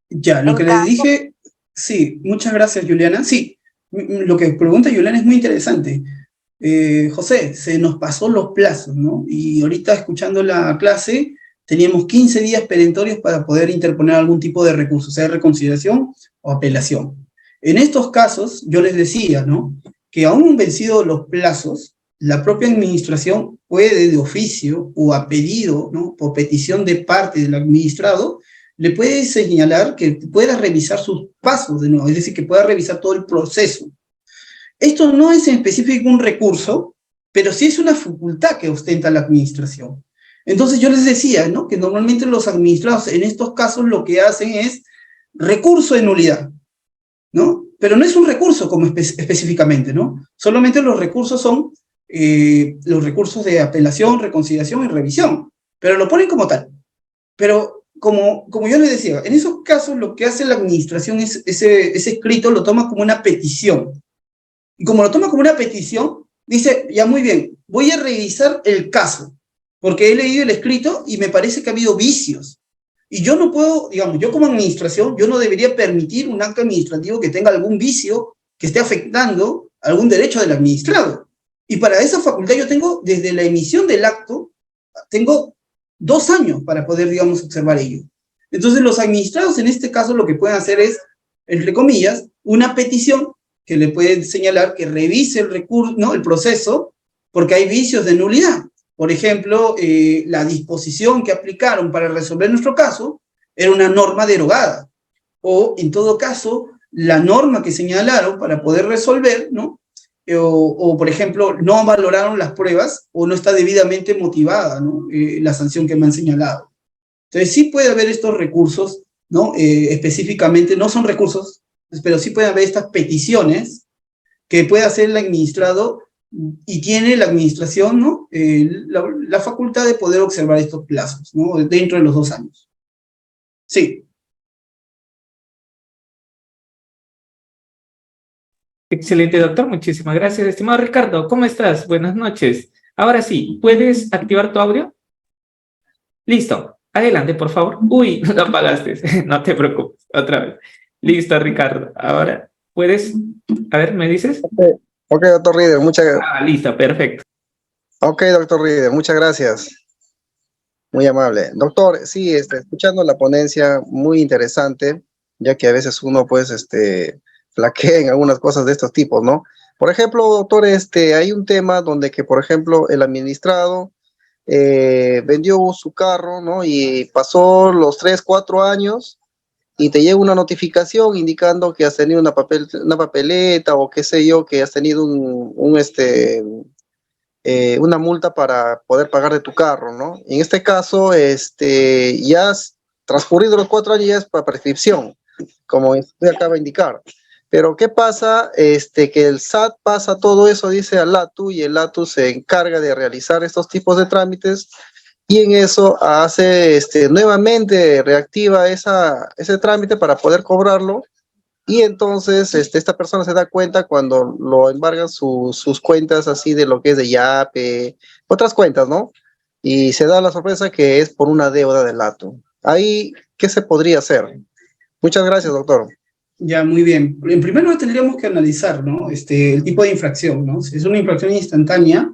[SPEAKER 1] Ya, lo
[SPEAKER 3] en
[SPEAKER 1] que les
[SPEAKER 3] caso.
[SPEAKER 1] dije, sí, muchas gracias, Juliana. Sí, lo que pregunta Juliana es muy interesante. José, se nos pasó los plazos, ¿no? Y ahorita escuchando la clase, teníamos 15 días perentorios para poder interponer algún tipo de recurso, sea reconsideración o apelación. En estos casos, yo les decía, ¿no? Que aún vencidos los plazos, la propia administración puede de oficio o a pedido, ¿no? Por petición de parte del administrado, le puede señalar que pueda revisar sus pasos de nuevo, es decir, que pueda revisar todo el proceso. Esto no es en específico un recurso, pero sí es una facultad que ostenta la administración. Entonces yo les decía, ¿no? Que normalmente los administrados en estos casos lo que hacen es recurso de nulidad, ¿no? Pero no es un recurso como específicamente, ¿no? Solamente los recursos son los recursos de apelación, reconciliación y revisión, pero lo ponen como tal. Pero como yo les decía, en esos casos lo que hace la administración es ese escrito lo toma como una petición. Y como lo toma como una petición, dice, ya muy bien, voy a revisar el caso, porque he leído el escrito y me parece que ha habido vicios. Y yo no puedo, digamos, yo como administración, yo no debería permitir un acto administrativo que tenga algún vicio que esté afectando algún derecho del administrado. Y para esa facultad yo tengo, desde la emisión del acto, tengo 2 años para poder, digamos, observar ello. Entonces los administrados en este caso lo que pueden hacer es, entre comillas, una petición que le pueden señalar que revise el recurso, ¿no? El proceso, porque hay vicios de nulidad. Por ejemplo, la disposición que aplicaron para resolver nuestro caso era una norma derogada. O, en todo caso, la norma que señalaron para poder resolver, ¿no? O, por ejemplo, no valoraron las pruebas o no está debidamente motivada, ¿no? La sanción que me han señalado. Entonces, sí puede haber estos recursos, ¿no? Específicamente, no son recursos, pero sí puede haber estas peticiones que puede hacer el administrado y tiene la administración, ¿no? La facultad de poder observar estos plazos, ¿no? Dentro de los 2 años. Sí.
[SPEAKER 2] Excelente, doctor. Muchísimas gracias. Estimado Ricardo, ¿cómo estás? Buenas noches. Ahora sí, ¿puedes activar tu audio? Listo. Adelante, por favor. Uy, no apagaste. No te preocupes. Otra vez. Listo, Ricardo. Ahora, ¿puedes? A ver, ¿me dices?
[SPEAKER 4] Ok, doctor Reader,
[SPEAKER 2] Listo, perfecto.
[SPEAKER 4] ok, doctor Reader, muchas gracias. Muy amable. Doctor, sí, escuchando la ponencia, muy interesante, ya que a veces uno, pues, flaquea en algunas cosas de estos tipos, ¿no? Por ejemplo, doctor, hay un tema donde que, por ejemplo, el administrado vendió su carro, ¿no? Y pasó los 3, 4 años y te llega una notificación indicando que has tenido una papeleta o qué sé yo, que has tenido una multa para poder pagar de tu carro, ¿no? En este caso, ya has transcurrido los 4 años, ya es para prescripción, como usted acaba de indicar. Pero ¿qué pasa? Que el SAT pasa todo eso, dice al LATU, y el LATU se encarga de realizar estos tipos de trámites, y en eso hace, nuevamente reactiva ese trámite para poder cobrarlo, y entonces esta persona se da cuenta cuando lo embargan sus cuentas así de lo que es de Yape, otras cuentas, ¿no? Y se da la sorpresa que es por una deuda del LATU. Ahí, ¿qué se podría hacer? Muchas gracias, doctor.
[SPEAKER 1] Ya, muy bien. En primer lugar tendríamos que analizar, ¿no? El tipo de infracción, ¿no? Si es una infracción instantánea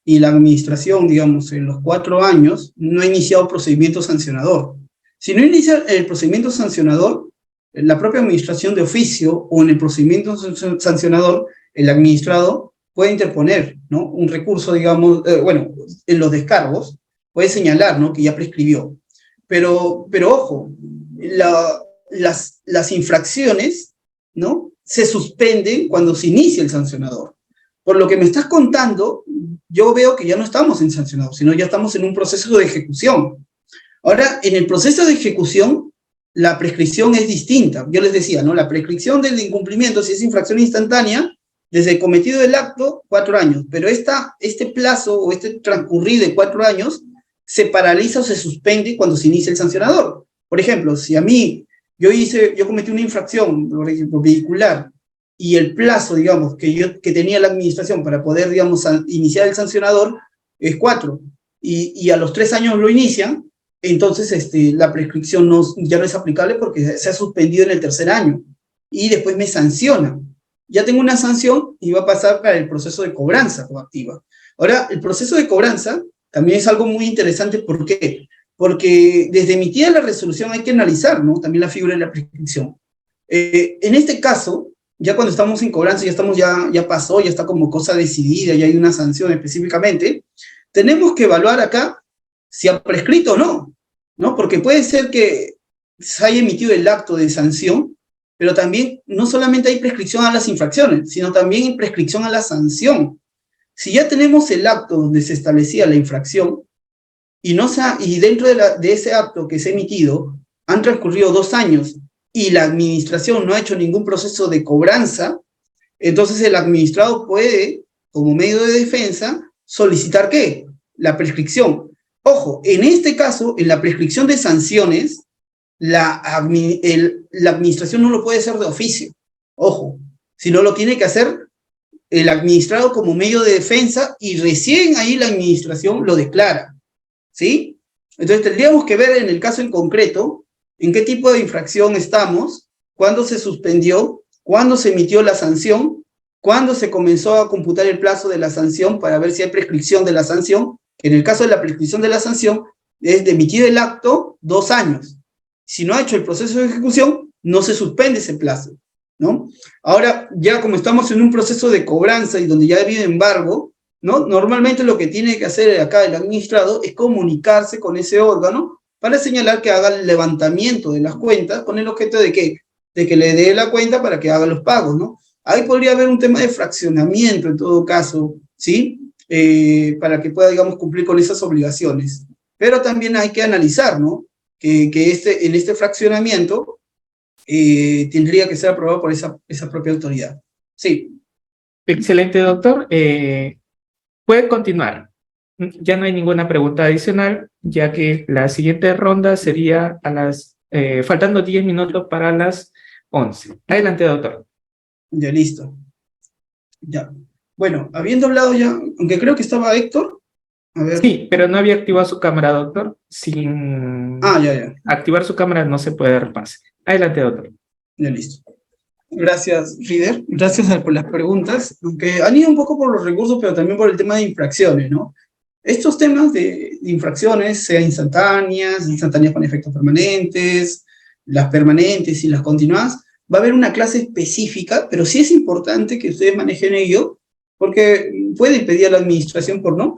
[SPEAKER 1] y la administración, digamos, en los 4 años no ha iniciado procedimiento sancionador. Si no inicia el procedimiento sancionador, la propia administración de oficio o en el procedimiento sancionador, el administrado puede interponer, ¿no? Un recurso, digamos, bueno, en los descargos, puede señalar, ¿no? Que ya prescribió. Pero ojo, las infracciones, ¿no? Se suspenden cuando se inicia el sancionador. Por lo que me estás contando, yo veo que ya no estamos en sancionador, sino ya estamos en un proceso de ejecución. Ahora, en el proceso de ejecución, la prescripción es distinta. Yo les decía, ¿no? La prescripción del incumplimiento, si es infracción instantánea, desde el cometido del acto, 4 años. Pero este plazo o este transcurrir de 4 años se paraliza o se suspende cuando se inicia el sancionador. Por ejemplo, si a mí yo cometí una infracción, por ejemplo, vehicular, y el plazo, digamos, que tenía la administración para poder, digamos, iniciar el sancionador es 4, y a los 3 años lo inician, entonces la prescripción ya no es aplicable porque se ha suspendido en el tercer año, y después me sancionan. Ya tengo una sanción y va a pasar para el proceso de cobranza coactiva. Ahora, el proceso de cobranza también es algo muy interesante. ¿Por qué? Porque desde emitida la resolución hay que analizar, ¿no? También la figura de la prescripción. En este caso, ya cuando estamos en cobranza, ya pasó, ya está como cosa decidida, ya hay una sanción específicamente, tenemos que evaluar acá si ha prescrito o no, ¿no? Porque puede ser que se haya emitido el acto de sanción, pero también no solamente hay prescripción a las infracciones, sino también hay prescripción a la sanción. Si ya tenemos el acto donde se establecía la infracción, y dentro de ese acto que se ha emitido han transcurrido 2 años y la administración no ha hecho ningún proceso de cobranza, entonces el administrado puede, como medio de defensa, solicitar ¿qué? La prescripción. Ojo, en este caso, en la prescripción de sanciones, la administración no lo puede hacer de oficio, ojo, sino lo tiene que hacer el administrado como medio de defensa, y recién ahí la administración lo declara, ¿sí? Entonces tendríamos que ver en el caso en concreto en qué tipo de infracción estamos, cuándo se suspendió, cuándo se emitió la sanción, cuándo se comenzó a computar el plazo de la sanción para ver si hay prescripción de la sanción. En el caso de la prescripción de la sanción, es de emitir el acto 2 años. Si no ha hecho el proceso de ejecución, no se suspende ese plazo, ¿no? Ahora, ya como estamos en un proceso de cobranza y donde ya ha habido embargo, ¿no? Normalmente lo que tiene que hacer acá el administrado es comunicarse con ese órgano para señalar que haga el levantamiento de las cuentas con el objeto de que le dé la cuenta para que haga los pagos, ¿no? Ahí podría haber un tema de fraccionamiento en todo caso, ¿sí? Para que pueda, digamos, cumplir con esas obligaciones. Pero también hay que analizar, ¿no? Que en este fraccionamiento tendría que ser aprobado por esa propia autoridad. Sí.
[SPEAKER 2] Excelente, doctor. Puede continuar. Ya no hay ninguna pregunta adicional, ya que la siguiente ronda sería faltando 10 minutos para las 11. Adelante, doctor.
[SPEAKER 1] Ya, listo. Ya. Bueno, habiendo hablado ya, aunque creo que estaba Héctor, A ver.
[SPEAKER 2] Sí, pero no había activado su cámara, doctor. Sin
[SPEAKER 1] Ya.
[SPEAKER 2] activar su cámara no se puede dar pase. Adelante, doctor.
[SPEAKER 1] Ya listo. Gracias, Rider. Gracias por las preguntas, aunque han ido un poco por los recursos, pero también por el tema de infracciones, ¿no? Estos temas de infracciones, sea instantáneas con efectos permanentes, las permanentes y las continuadas, va a haber una clase específica, pero sí es importante que ustedes manejen ello, porque puede pedir a la administración por no,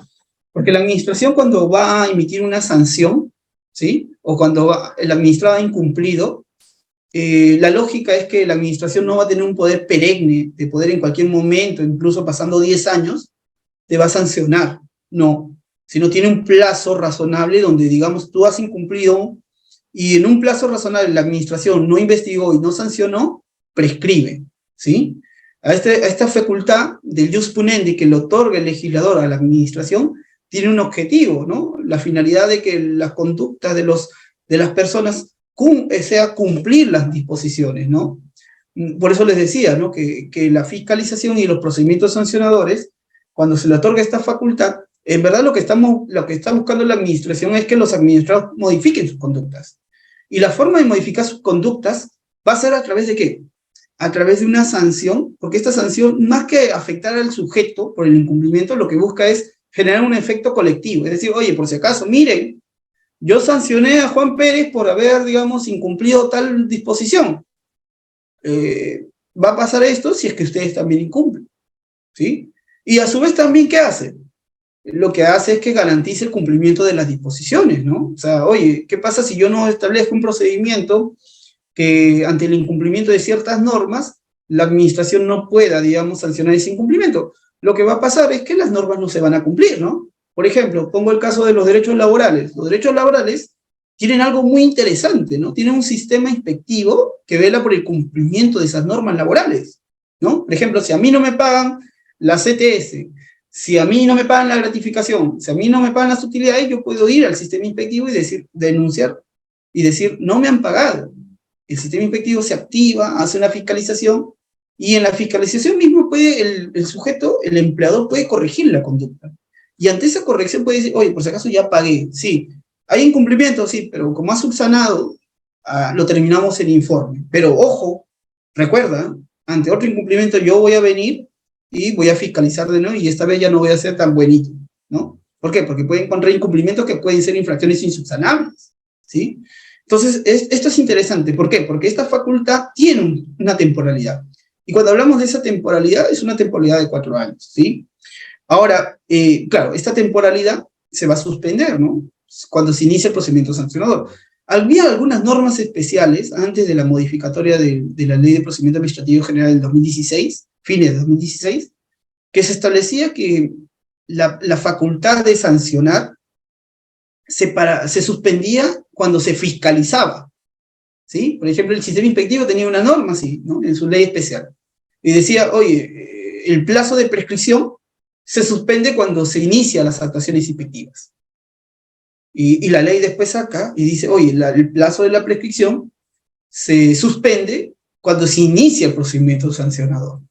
[SPEAKER 1] porque la administración cuando va a emitir una sanción, ¿sí? O cuando el administrado ha incumplido, la lógica es que la administración no va a tener un poder perenne, de poder en cualquier momento, incluso pasando 10 años, te va a sancionar. No, sino tiene un plazo razonable donde, digamos, tú has incumplido y en un plazo razonable la administración no investigó y no sancionó, prescribe, ¿sí? A esta facultad del jus punendi que le otorga el legislador a la administración tiene un objetivo, ¿no? La finalidad de que las conductas de las personas sea cumplir las disposiciones, ¿no? Por eso les decía, ¿no? Que la fiscalización y los procedimientos sancionadores, cuando se le otorga esta facultad, en verdad lo que está buscando la administración es que los administrados modifiquen sus conductas. Y la forma de modificar sus conductas va a ser a través de ¿qué? A través de una sanción, porque esta sanción, más que afectar al sujeto por el incumplimiento, lo que busca es generar un efecto colectivo. Es decir, oye, por si acaso, miren, yo sancioné a Juan Pérez por haber, digamos, incumplido tal disposición. Va a pasar esto si es que ustedes también incumplen, ¿sí? Y a su vez también, ¿qué hace? Lo que hace es que garantice el cumplimiento de las disposiciones, ¿no? O sea, oye, ¿qué pasa si yo no establezco un procedimiento que ante el incumplimiento de ciertas normas, la administración no pueda, digamos, sancionar ese incumplimiento? Lo que va a pasar es que las normas no se van a cumplir, ¿no? Por ejemplo, pongo el caso de los derechos laborales. Los derechos laborales tienen algo muy interesante, ¿no? Tienen un sistema inspectivo que vela por el cumplimiento de esas normas laborales, ¿no? Por ejemplo, si a mí no me pagan la CTS, si a mí no me pagan la gratificación, si a mí no me pagan las utilidades, yo puedo ir al sistema inspectivo y denunciar y decir, no me han pagado. El sistema inspectivo se activa, hace una fiscalización, y en la fiscalización mismo puede el sujeto, el empleador puede corregir la conducta. Y ante esa corrección puede decir, oye, por si acaso ya pagué, sí. Hay incumplimiento, sí, pero como ha subsanado, lo terminamos en informe. Pero ojo, recuerda, ante otro incumplimiento yo voy a venir y voy a fiscalizar de nuevo, y esta vez ya no voy a ser tan buenito, ¿no? ¿Por qué? Porque pueden encontrar incumplimientos que pueden ser infracciones insubsanables, ¿sí? Entonces, esto es interesante. ¿Por qué? Porque esta facultad tiene una temporalidad. Y cuando hablamos de esa temporalidad, es una temporalidad de 4 años, ¿sí? Ahora, claro, esta temporalidad se va a suspender, ¿no? Cuando se inicia el procedimiento sancionador. Había algunas normas especiales antes de la modificatoria de la Ley de Procedimiento Administrativo General del 2016, fines de 2016, que se establecía que la facultad de sancionar se suspendía cuando se fiscalizaba, ¿sí? Por ejemplo, el sistema inspectivo tenía una norma así, ¿no? En su ley especial. Y decía, oye, el plazo de prescripción se suspende cuando se inician las actuaciones inspectivas. Y la ley después saca y dice, oye, el plazo de la prescripción se suspende cuando se inicia el procedimiento sancionador.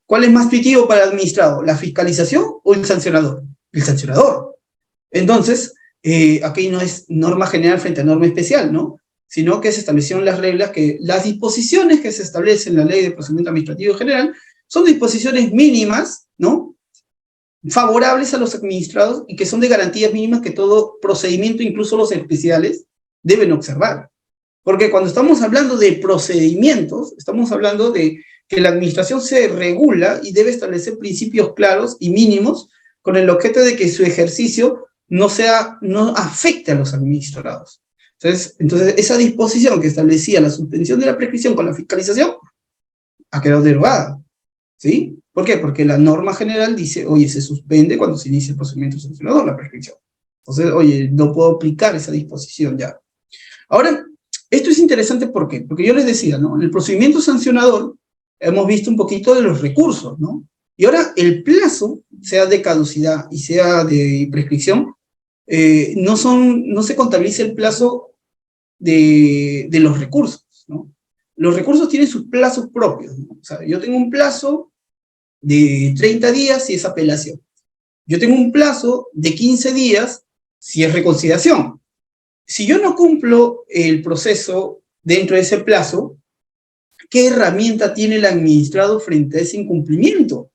[SPEAKER 1] ¿Cuál es más intuitivo para el administrado? ¿La fiscalización o el sancionador? El sancionador. Entonces, aquí no es norma general frente a norma especial, ¿no? Sino que se establecieron las reglas que las disposiciones que se establecen en la Ley de Procedimiento Administrativo General son disposiciones mínimas, ¿no? Favorables a los administrados y que son de garantías mínimas que todo procedimiento, incluso los especiales, deben observar. Porque cuando estamos hablando de procedimientos, estamos hablando de que la administración se regula y debe establecer principios claros y mínimos con el objeto de que su ejercicio no afecte a los administrados. Entonces, esa disposición que establecía la suspensión de la prescripción con la fiscalización ha quedado derogada, ¿sí? ¿Por qué? Porque la norma general dice, oye, se suspende cuando se inicia el procedimiento sancionador, la prescripción. Entonces, oye, no puedo aplicar esa disposición ya. Ahora, esto es interesante, ¿por qué? Porque yo les decía, ¿no? En el procedimiento sancionador hemos visto un poquito de los recursos, ¿no? Y ahora el plazo, sea de caducidad y sea de prescripción, no se contabiliza el plazo de los recursos, ¿no? Los recursos tienen sus plazos propios, ¿no? O sea, yo tengo un plazo de 30 días y es apelación. yo tengo un plazo de 15 días si es reconsideración. Si yo no cumplo el proceso dentro de ese plazo, ¿qué herramienta tiene el administrado frente a ese incumplimiento?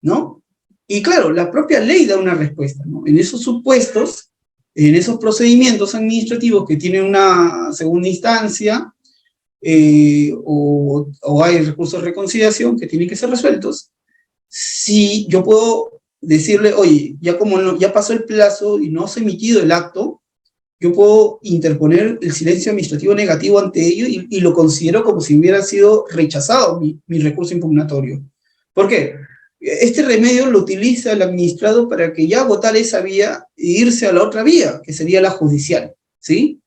[SPEAKER 1] ¿No? Y claro, la propia ley da una respuesta, ¿no? En esos supuestos, en esos procedimientos administrativos que tienen una segunda instancia, o hay recursos de reconciliación que tienen que ser resueltos, si yo puedo decirle, oye, ya como ya pasó el plazo y no se ha emitido el acto, yo puedo interponer el silencio administrativo negativo ante ello y lo considero como si hubiera sido rechazado mi recurso impugnatorio. ¿Por qué? Este remedio lo utiliza el administrado para que ya agotar esa vía e irse a la otra vía, que sería la judicial, ¿sí?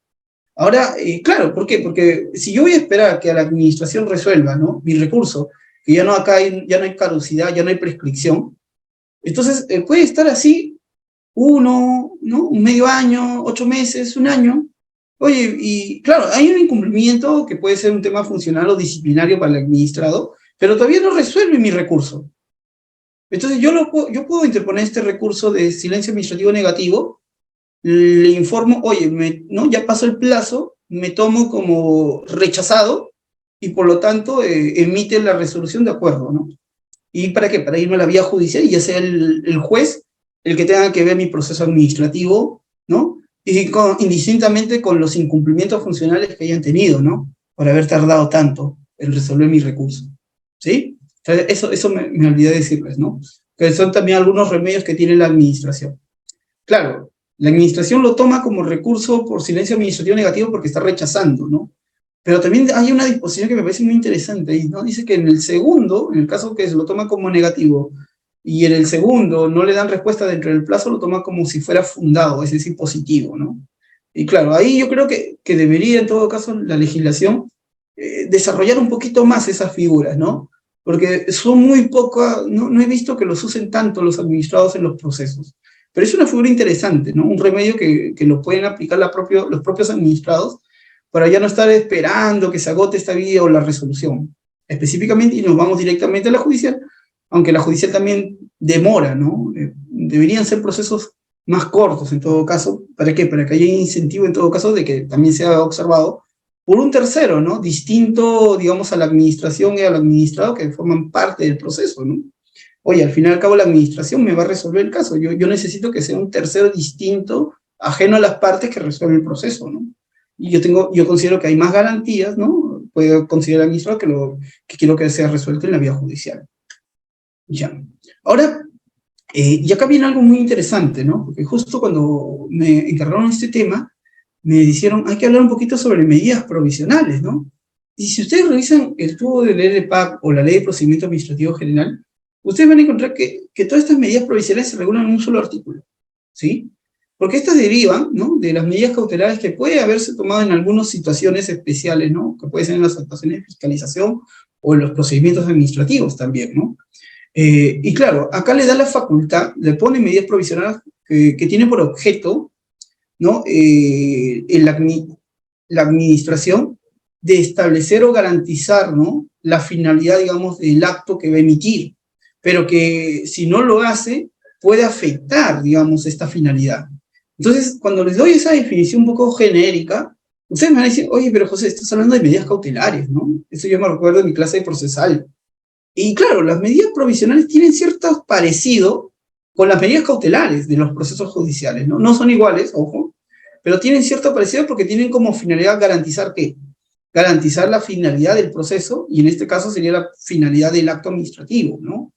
[SPEAKER 1] Ahora, claro, ¿por qué? Porque si yo voy a esperar que la administración resuelva, ¿no?, mi recurso, que ya no, ya no hay caducidad, ya no hay prescripción, entonces puede estar así 1, ¿no?, un medio año, 8 meses, 1 año. Oye, y claro, hay un incumplimiento que puede ser un tema funcional o disciplinario para el administrado, pero todavía no resuelve mi recurso. Entonces yo puedo interponer este recurso de silencio administrativo negativo, le informo, oye, ¿no?, ya pasó el plazo, me tomo como rechazado y por lo tanto emite la resolución de acuerdo, ¿no? ¿Y para qué? Para irme a la vía judicial y ya sea el juez el que tenga que ver mi proceso administrativo, ¿no? Y indistintamente con los incumplimientos funcionales que hayan tenido, ¿no?, por haber tardado tanto en resolver mi recurso, ¿sí? Entonces, eso me olvidé decirles, ¿no? Que son también algunos remedios que tiene la administración. Claro, la administración lo toma como recurso por silencio administrativo negativo porque está rechazando, ¿no? Pero también hay una disposición que me parece muy interesante ahí, ¿no? Dice que en el segundo, en el caso que se lo toma como negativo, y en el segundo no le dan respuesta dentro del plazo, lo toma como si fuera fundado, es decir, positivo, ¿no? Y claro, ahí yo creo que debería, en todo caso, la legislación desarrollar un poquito más esas figuras, ¿no? Porque son muy pocas, no he visto que los usen tanto los administrados en los procesos. Pero es una figura interesante, ¿no? Un remedio que lo pueden aplicar los propios administrados para ya no estar esperando que se agote esta vía o la resolución, específicamente, y nos vamos directamente a la judicial, aunque la judicial también demora, ¿no? Deberían ser procesos más cortos en todo caso. ¿Para qué? Para que haya incentivo en todo caso de que también sea observado por un tercero, ¿no?, distinto, digamos, a la administración y al administrado, que forman parte del proceso, ¿no? Oye, al fin y al cabo la administración me va a resolver el caso, yo necesito que sea un tercero distinto, ajeno a las partes, que resuelve el proceso, ¿no? Y yo considero que hay más garantías, ¿no? Puedo considerar el administrador que quiero que sea resuelto en la vía judicial. Ya. Ahora, y acá viene algo muy interesante, ¿no? Porque justo cuando me encargaron este tema, me dijeron, hay que hablar un poquito sobre medidas provisionales, ¿no? Y si ustedes revisan el tubo de LPAC o la Ley de Procedimiento Administrativo General, ustedes van a encontrar que todas estas medidas provisionales se regulan en un solo artículo, ¿sí? Porque estas derivan, ¿no?, de las medidas cautelares que puede haberse tomado en algunas situaciones especiales, ¿no?, que pueden ser en las actuaciones de fiscalización o en los procedimientos administrativos también, ¿no? Y claro, acá le da la facultad, le pone medidas provisionales que tienen por objeto, ¿no?, la administración de establecer o garantizar, ¿no?, la finalidad, digamos, del acto que va a emitir, pero que si no lo hace, puede afectar, digamos, esta finalidad. Entonces, cuando les doy esa definición un poco genérica, ustedes me van a decir, oye, pero José, estás hablando de medidas cautelares, ¿no? Eso yo me recuerdo en mi clase de procesal. Y claro, las medidas provisionales tienen cierto parecido con las medidas cautelares de los procesos judiciales, ¿no? No son iguales, ojo, pero tienen cierto parecido porque tienen como finalidad garantizar ¿qué? Garantizar la finalidad del proceso, y en este caso sería la finalidad del acto administrativo, ¿no?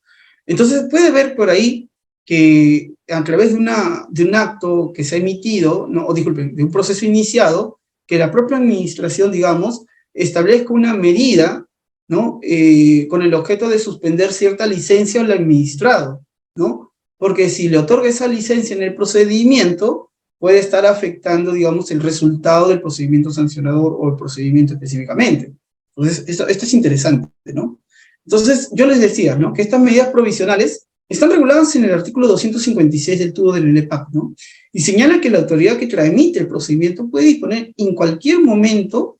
[SPEAKER 1] Entonces puede ver por ahí que a través de un acto que se ha emitido, ¿no?, o disculpen, de un proceso iniciado, que la propia administración, digamos, establezca una medida, ¿no?, con el objeto de suspender cierta licencia al administrado, ¿no? Porque si le otorga esa licencia en el procedimiento, puede estar afectando, digamos, el resultado del procedimiento sancionador o el procedimiento específicamente. Entonces, esto es interesante, ¿no? Entonces, yo les decía, ¿no?, que estas medidas provisionales están reguladas en el artículo 256 del tubo del LPAC, ¿no? Y señala que la autoridad que tramite el procedimiento puede disponer en cualquier momento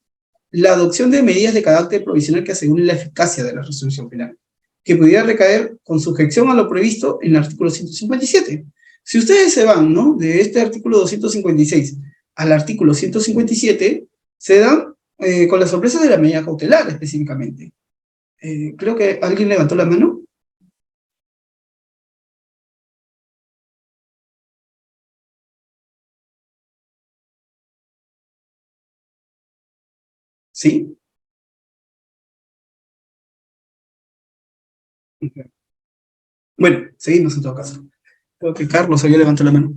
[SPEAKER 1] la adopción de medidas de carácter provisional que aseguren la eficacia de la resolución penal, que pudiera recaer con sujeción a lo previsto en el artículo 157. Si ustedes se van, ¿no?, de este artículo 256 al artículo 157, se dan con la sorpresa de la medida cautelar específicamente. Creo que alguien levantó la mano. ¿Sí? Bueno, seguimos en todo caso. Creo que Carlos había levantado la mano.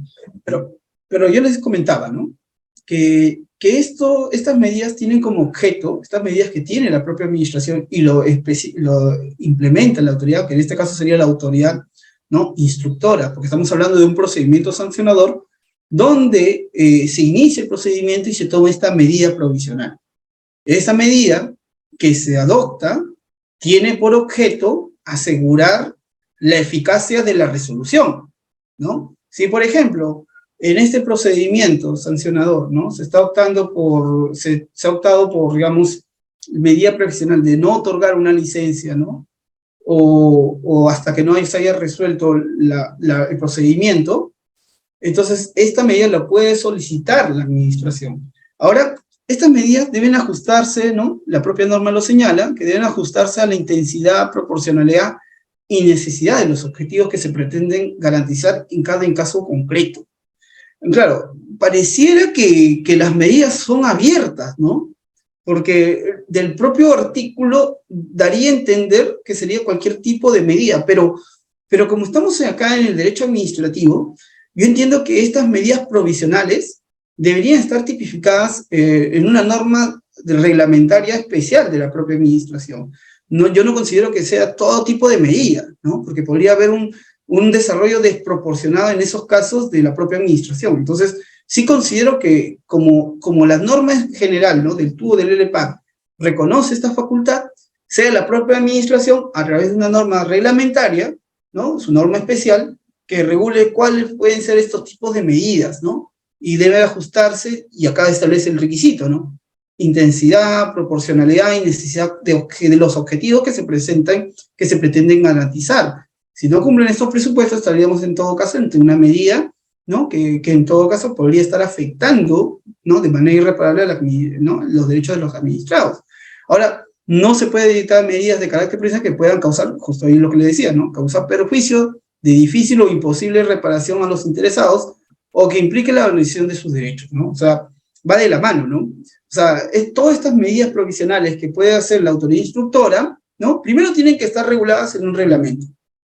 [SPEAKER 1] Pero yo les comentaba, ¿no?, que estas medidas tienen como objeto, estas medidas que tiene la propia administración y lo implementa la autoridad, que en este caso sería la autoridad, ¿no?, instructora, porque estamos hablando de un procedimiento sancionador donde se inicia el procedimiento y se toma esta medida provisional. Esa medida que se adopta tiene por objeto asegurar la eficacia de la resolución, ¿no? Si, por ejemplo, en este procedimiento sancionador, ¿no?, se ha optado por, digamos, medida provisional de no otorgar una licencia, ¿no?, o hasta que no se haya resuelto el procedimiento, entonces esta medida la puede solicitar la administración. Ahora, estas medidas deben ajustarse, ¿no?, la propia norma lo señala, que deben ajustarse a la intensidad, proporcionalidad y necesidad de los objetivos que se pretenden garantizar en cada caso concreto. Claro, pareciera que las medidas son abiertas, ¿no? Porque del propio artículo daría a entender que sería cualquier tipo de medida, pero como estamos acá en el derecho administrativo, yo entiendo que estas medidas provisionales deberían estar tipificadas en una norma reglamentaria especial de la propia administración. No, yo no considero que sea todo tipo de medida, ¿no?, porque podría haber un desarrollo desproporcionado en esos casos de la propia administración. Entonces, sí considero que como la norma en general, ¿no?, del TUO del LPAC reconoce esta facultad, sea la propia administración, a través de una norma reglamentaria, ¿no?, su norma especial, que regule cuáles pueden ser estos tipos de medidas, ¿no? Y debe ajustarse, y acá establece el requisito, ¿no?, intensidad, proporcionalidad y necesidad de los objetivos que se presentan, que se pretenden garantizar. Si no cumplen estos presupuestos, estaríamos en todo caso ante una medida, ¿no?, que en todo caso podría estar afectando, ¿no?, de manera irreparable ¿no?, los derechos de los administrados. Ahora, no se puede dictar medidas de carácter provisional que puedan causar, justo ahí lo que le decía, ¿no?, causar perjuicio de difícil o imposible reparación a los interesados o que implique la violación de sus derechos, ¿no? O sea, va de la mano, ¿no? O sea, todas estas medidas provisionales que puede hacer la autoridad instructora, ¿no?, primero tienen que estar reguladas en un reglamento,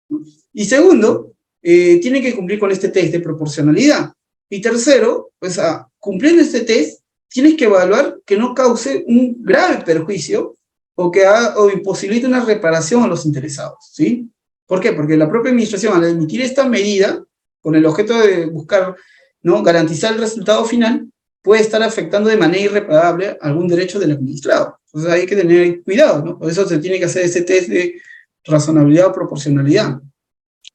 [SPEAKER 1] ¿no? Y segundo, tienen que cumplir con este test de proporcionalidad. Y tercero, pues cumpliendo este test, tienes que evaluar que no cause un grave perjuicio o imposibilite una reparación a los interesados, ¿sí? ¿Por qué? Porque la propia administración, al emitir esta medida, con el objeto de buscar, ¿no?, garantizar el resultado final, puede estar afectando de manera irreparable algún derecho del administrado. Entonces hay que tener cuidado, ¿no? Por eso se tiene que hacer ese test de razonabilidad o proporcionalidad.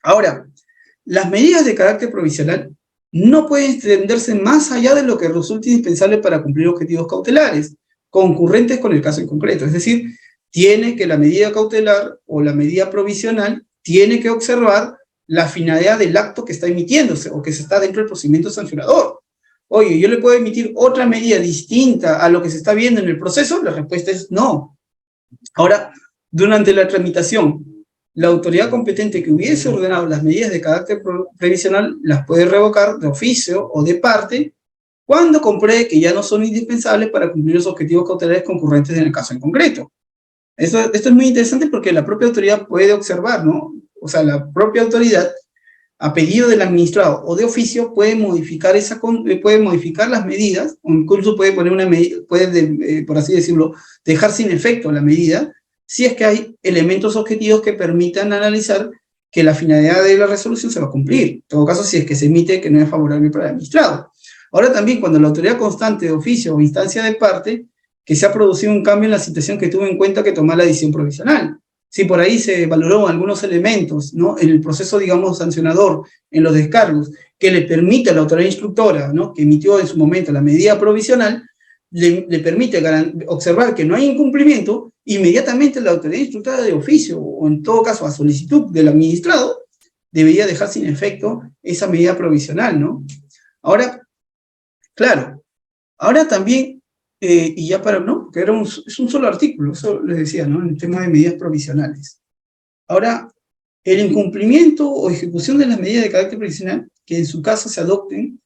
[SPEAKER 1] Ahora, las medidas de carácter provisional no pueden extenderse más allá de lo que resulte indispensable para cumplir objetivos cautelares, concurrentes con el caso en concreto. Es decir, tiene que la medida cautelar o la medida provisional tiene que observar la finalidad del acto que está emitiéndose o que se está dentro del procedimiento sancionador. Oye, ¿yo le puedo emitir otra medida distinta a lo que se está viendo en el proceso? La respuesta es no. Ahora, durante la tramitación, la autoridad competente que hubiese ordenado las medidas de carácter previsional las puede revocar de oficio o de parte cuando compruebe que ya no son indispensables para cumplir los objetivos cautelares concurrentes en el caso en concreto. Esto es muy interesante porque la propia autoridad puede observar, ¿no? O sea, la propia autoridad, a pedido del administrado o de oficio, puede modificar las medidas, o incluso puede poner una medida, por así decirlo, dejar sin efecto la medida, si es que hay elementos objetivos que permitan analizar que la finalidad de la resolución se va a cumplir. En todo caso, si es que se emite que no es favorable para el administrado. Ahora también, cuando la autoridad constante de oficio o instancia de parte, que se ha producido un cambio en la situación que tuvo en cuenta que tomar la decisión provisional. Si por ahí se valoró algunos elementos, ¿no?, en el proceso, digamos, sancionador, en los descargos, que le permite a la autoridad instructora, ¿no?, que emitió en su momento la medida provisional, le permite observar que no hay incumplimiento, inmediatamente la autoridad instructora de oficio, o en todo caso a solicitud del administrado, debería dejar sin efecto esa medida provisional, ¿no? Ahora, claro, ahora también, y ya para, ¿no? Porque es un solo artículo, eso les decía, ¿no? En el tema de medidas provisionales. Ahora, el incumplimiento o ejecución de las medidas de carácter provisional, que en su caso se adopten,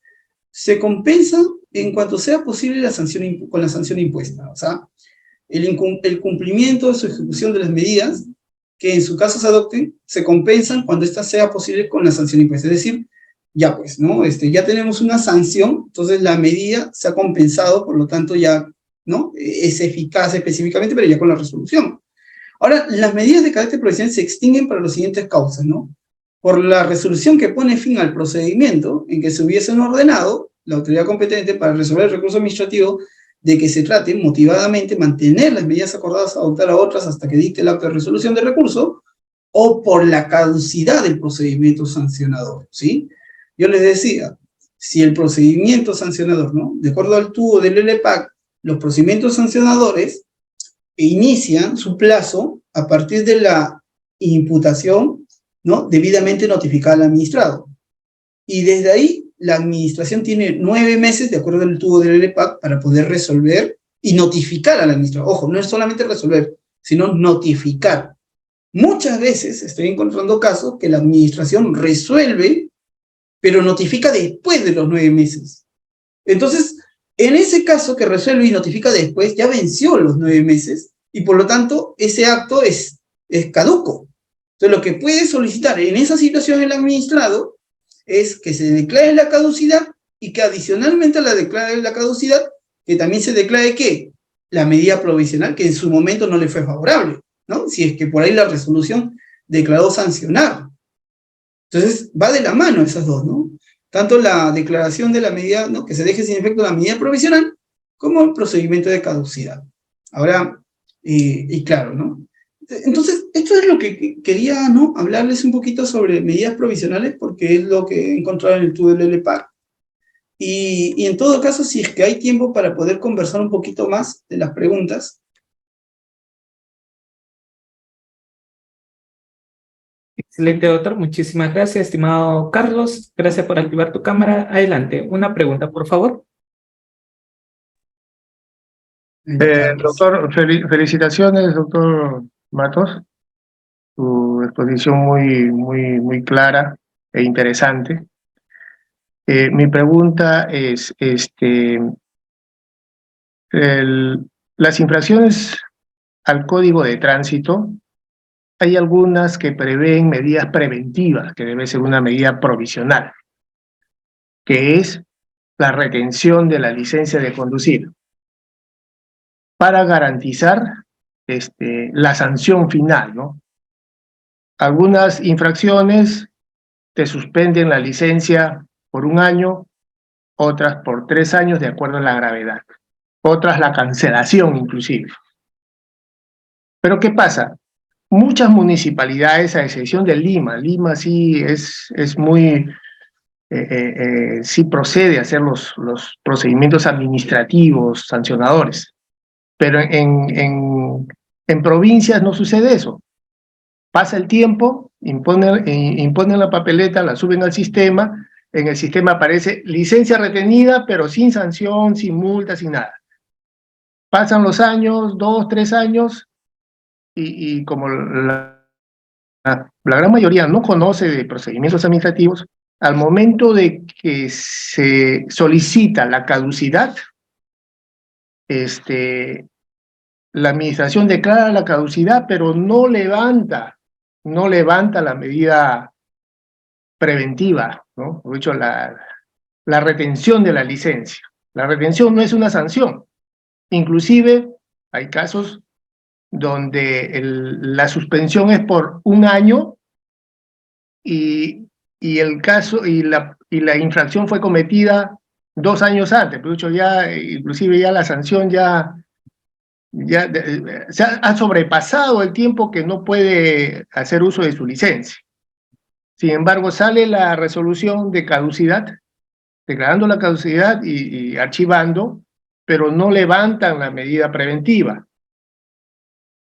[SPEAKER 1] se compensa en cuanto sea posible con la sanción impuesta. O sea, el cumplimiento o su ejecución de las medidas que en su caso se adopten, se compensan cuando ésta sea posible con la sanción impuesta. Es decir, ya pues, ¿no? Ya tenemos una sanción, entonces la medida se ha compensado, por lo tanto ya, ¿no? Es eficaz específicamente, pero ya con la resolución. Ahora, las medidas de carácter provisional se extinguen para las siguientes causas, ¿no? Por la resolución que pone fin al procedimiento en que se hubiesen ordenado la autoridad competente para resolver el recurso administrativo de que se trate motivadamente mantener las medidas acordadas, adoptar a otras hasta que dicte el acto de resolución del recurso, o por la caducidad del procedimiento sancionador, ¿sí? Yo les decía, si el procedimiento sancionador, ¿no? De acuerdo al tubo del LPAC, los procedimientos sancionadores inician su plazo a partir de la imputación, ¿no? Debidamente notificada al administrado. Y desde ahí, la administración tiene 9 meses, de acuerdo al tubo del LPAC, para poder resolver y notificar al administrador. Ojo, no es solamente resolver, sino notificar. Muchas veces estoy encontrando casos que la administración resuelve, pero notifica después de los 9 meses. Entonces, en ese caso que resuelve y notifica después, ya venció los 9 meses y por lo tanto ese acto es caduco. Entonces, lo que puede solicitar en esa situación el administrado es que se declare la caducidad y que adicionalmente a la declaración de la caducidad, que también se declare que la medida provisional, que en su momento no le fue favorable, ¿no? Si es que por ahí la resolución declaró sancionar. Entonces, va de la mano esas dos, ¿no? Tanto la declaración de la medida, ¿no? Que se deje sin efecto la medida provisional, como el procedimiento de caducidad. Ahora, y claro, ¿no? Entonces, esto es lo que quería, ¿no? Hablarles un poquito sobre medidas provisionales, porque es lo que he encontrado en el tubo del LPAC. Y en todo caso, si es que hay tiempo para poder conversar un poquito más de las preguntas.
[SPEAKER 2] Excelente, doctor. Muchísimas gracias, estimado Carlos. Gracias por activar tu cámara. Adelante. Una pregunta, por favor.
[SPEAKER 5] Doctor, felicitaciones, doctor Matos. Tu exposición muy clara e interesante. Mi pregunta es, las infracciones al Código de Tránsito, hay algunas que prevén medidas preventivas, que debe ser una medida provisional, que es la retención de la licencia de conducir, para garantizar la sanción final, ¿no? Algunas infracciones te suspenden la licencia por 1 año, otras por 3 años de acuerdo a la gravedad, otras la cancelación inclusive. Pero ¿qué pasa? Muchas municipalidades, a excepción de Lima sí es muy, sí procede a hacer los procedimientos administrativos sancionadores, pero en provincias no sucede eso. Pasa el tiempo, imponen la papeleta, la suben al sistema, en el sistema aparece licencia retenida, pero sin sanción, sin multa, sin nada. Pasan los años, 2, 3 años, y como la gran mayoría no conoce de procedimientos administrativos, al momento de que se solicita la caducidad, la administración declara la caducidad, pero no levanta la medida preventiva, ¿no? Por dicho, la retención de la licencia. La retención no es una sanción. Inclusive hay casos donde la suspensión es por 1 año y el caso y la infracción fue cometida 2 años antes. Por dicho, ya inclusive ya la sanción se ha sobrepasado el tiempo que no puede hacer uso de su licencia. Sin embargo, sale la resolución de caducidad, declarando la caducidad y archivando, pero no levantan la medida preventiva.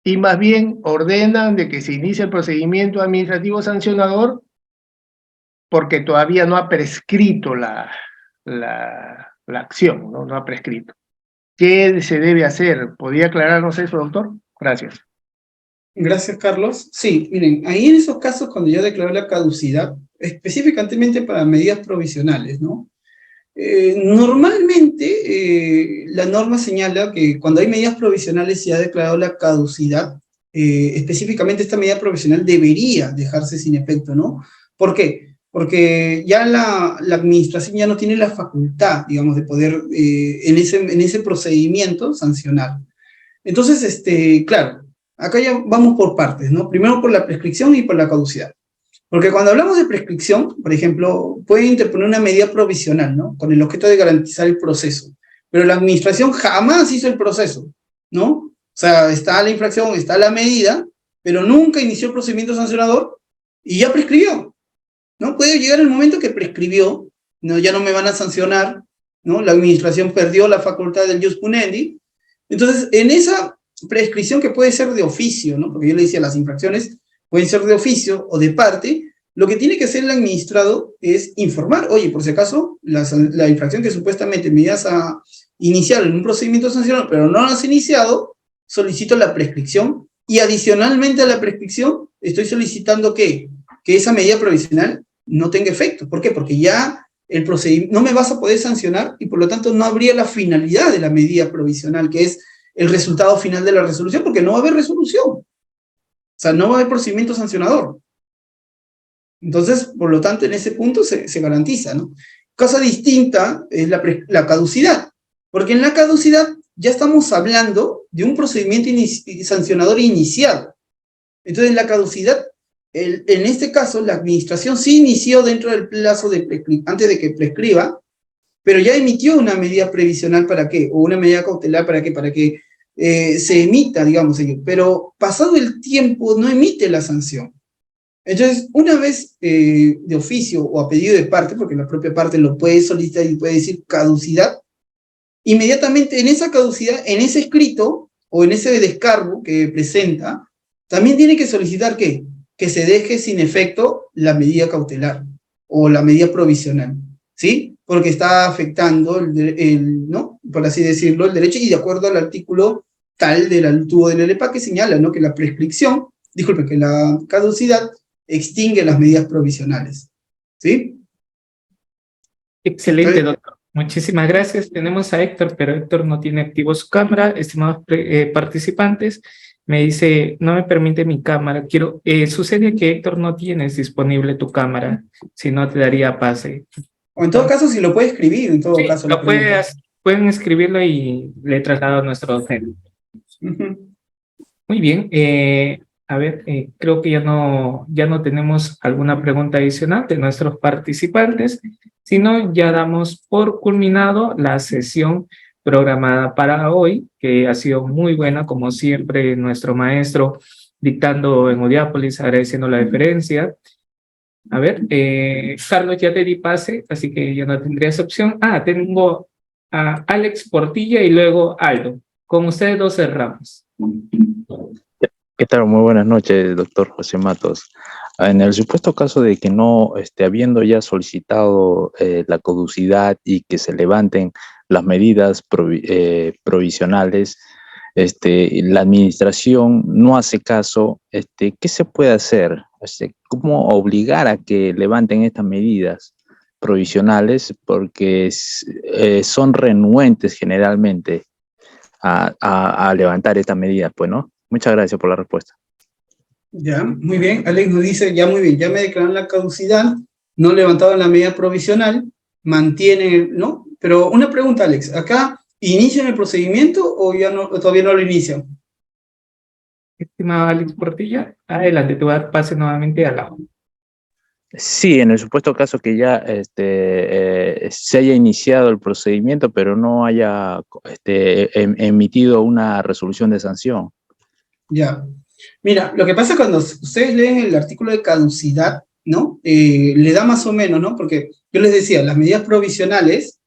[SPEAKER 5] Y más bien ordenan de que se inicie el procedimiento administrativo sancionador porque todavía no ha prescrito la acción, ¿no? No ha prescrito. ¿Qué se debe hacer? ¿Podría aclararnos eso, doctor? Gracias.
[SPEAKER 1] Gracias, Carlos. Sí, miren, ahí en esos casos, cuando ya declaró la caducidad, específicamente para medidas provisionales, ¿no? Normalmente, la norma señala que cuando hay medidas provisionales y ha declarado la caducidad, específicamente esta medida provisional debería dejarse sin efecto, ¿no? ¿Por qué? Porque ya la administración ya no tiene la facultad, digamos, de poder en ese procedimiento sancionar. Entonces, claro, acá ya vamos por partes, ¿no? Primero por la prescripción y por la caducidad. Porque cuando hablamos de prescripción, por ejemplo, pueden interponer una medida provisional, ¿no? Con el objeto de garantizar el proceso. Pero la administración jamás hizo el proceso, ¿no? O sea, está la infracción, está la medida, pero nunca inició el procedimiento sancionador y ya prescribió, ¿no? Puede llegar el momento que prescribió, ¿no? Ya no me van a sancionar, ¿no? La administración perdió la facultad del jus punendi. Entonces, en esa prescripción que puede ser de oficio, ¿no? Porque yo le decía, las infracciones pueden ser de oficio o de parte, lo que tiene que hacer el administrado es informar, oye, por si acaso, la infracción que supuestamente me ibas a iniciar en un procedimiento sancionador, pero no lo has iniciado, solicito la prescripción, y adicionalmente a la prescripción, estoy solicitando que esa medida provisional no tenga efecto. ¿Por qué? Porque ya el procedimiento, no me vas a poder sancionar, y por lo tanto no habría la finalidad de la medida provisional, que es el resultado final de la resolución, porque no va a haber resolución. O sea, no va a haber procedimiento sancionador. Entonces, por lo tanto, en ese punto se garantiza, ¿no? Cosa distinta es la caducidad, porque en la caducidad ya estamos hablando de un procedimiento sancionador iniciado. Entonces, en la caducidad, en este caso, la administración sí inició dentro del plazo antes de que prescriba, pero ya emitió una medida previsional ¿para qué? O una medida cautelar ¿para qué? Para que se emita, digamos, ello. Pero pasado el tiempo no emite la sanción. Entonces, una vez de oficio o a pedido de parte, porque la propia parte lo puede solicitar y puede decir caducidad, inmediatamente en esa caducidad, en ese escrito o en ese descargo que presenta, también tiene que solicitar ¿qué? Que se deje sin efecto la medida cautelar o la medida provisional, ¿sí? Porque está afectando ¿no? Por así decirlo, el derecho, y de acuerdo al artículo tal del tubo del LEPA que señala, ¿no? Que la prescripción, disculpe, que la caducidad extingue las medidas provisionales, ¿sí?
[SPEAKER 2] Excelente, doctor. Muchísimas gracias. Tenemos a Héctor, pero Héctor no tiene activo su cámara. Estimados participantes, me dice, no me permite mi cámara. Sucede que Héctor no tienes disponible tu cámara, si no te daría pase.
[SPEAKER 1] O en todo caso, si lo puede escribir, en todo caso.
[SPEAKER 2] Pueden escribirlo y le he trasladado a nuestro docente. Muy bien. A ver, creo que ya no tenemos alguna pregunta adicional de nuestros participantes, sino ya damos por culminado la sesión programada para hoy, que ha sido muy buena, como siempre, nuestro maestro dictando en Odiápolis, agradeciendo la deferencia. A ver, Carlos, ya te di pase, así que ya no tendría esa opción. Tengo a Alex Portilla y luego Aldo. Con ustedes dos cerramos.
[SPEAKER 6] ¿Qué tal? Muy buenas noches, doctor José Matos. En el supuesto caso de que no, habiendo ya solicitado la caducidad y que se levanten las medidas provisionales, la administración no hace caso, ¿qué se puede hacer? ¿Cómo obligar a que levanten estas medidas provisionales? Porque son renuentes generalmente a levantar estas medidas, pues, ¿no? Muchas gracias por la respuesta.
[SPEAKER 1] Ya, muy bien. Alex nos dice, ya muy bien, ya me declararon la caducidad, no levantaron la medida provisional, mantienen, ¿no? Pero una pregunta, Alex, ¿acá inician el procedimiento o ya no, todavía no lo inician?
[SPEAKER 2] Estimado Alex Portilla, adelante, te voy a dar pase nuevamente a la.
[SPEAKER 6] Sí, en el supuesto caso que ya se haya iniciado el procedimiento, pero no haya emitido una resolución de sanción.
[SPEAKER 1] Ya. Mira, lo que pasa cuando ustedes leen el artículo de caducidad, ¿no? Le da más o menos, ¿no? Porque yo les decía, las medidas provisionales,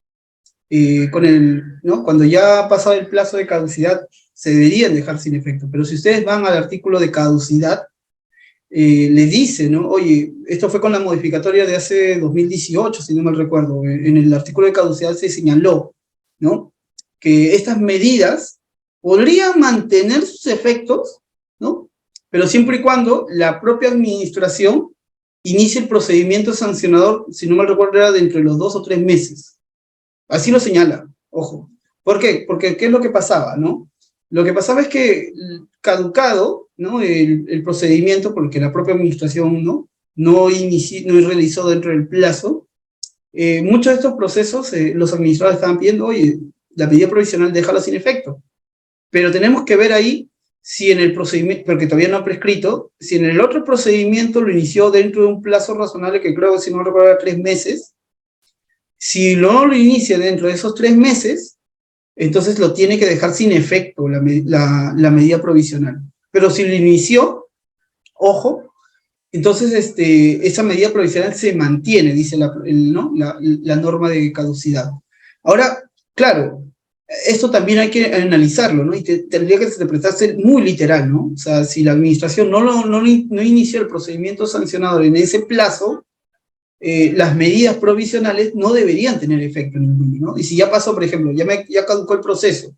[SPEAKER 1] ¿no? Cuando ya ha pasado el plazo de caducidad, se deberían dejar sin efecto. Pero si ustedes van al artículo de caducidad, le dice, ¿no? Oye, esto fue con la modificatoria de hace 2018, si no mal recuerdo, en el artículo de caducidad se señaló, ¿no? Que estas medidas podrían mantener sus efectos, ¿no? Pero siempre y cuando la propia administración inicie el procedimiento sancionador, si no mal recuerdo, era dentro de los 2 o 3 meses. Así lo señala, ojo. ¿Por qué? Porque ¿qué es lo que pasaba, no? Lo que pasaba es que caducado, ¿no? El procedimiento, porque la propia administración no realizó dentro del plazo, muchos de estos procesos los administradores estaban pidiendo, oye, la medida provisional déjala sin efecto. Pero tenemos que ver ahí si en el procedimiento, porque todavía no ha prescrito, si en el otro procedimiento lo inició dentro de un plazo razonable, que creo, si no recuerdo, era 3 meses, si no lo inicia dentro de esos 3 meses, entonces lo tiene que dejar sin efecto la medida provisional. Pero si lo inició, ojo, entonces esa medida provisional se mantiene, dice la norma de caducidad. Ahora, claro, esto también hay que analizarlo, ¿no? Y tendría que interpretarse muy literal, ¿no? O sea, si la administración no inició el procedimiento sancionador en ese plazo, las medidas provisionales no deberían tener efecto ninguno, ¿no? Y si ya pasó, por ejemplo, ya caducó el proceso,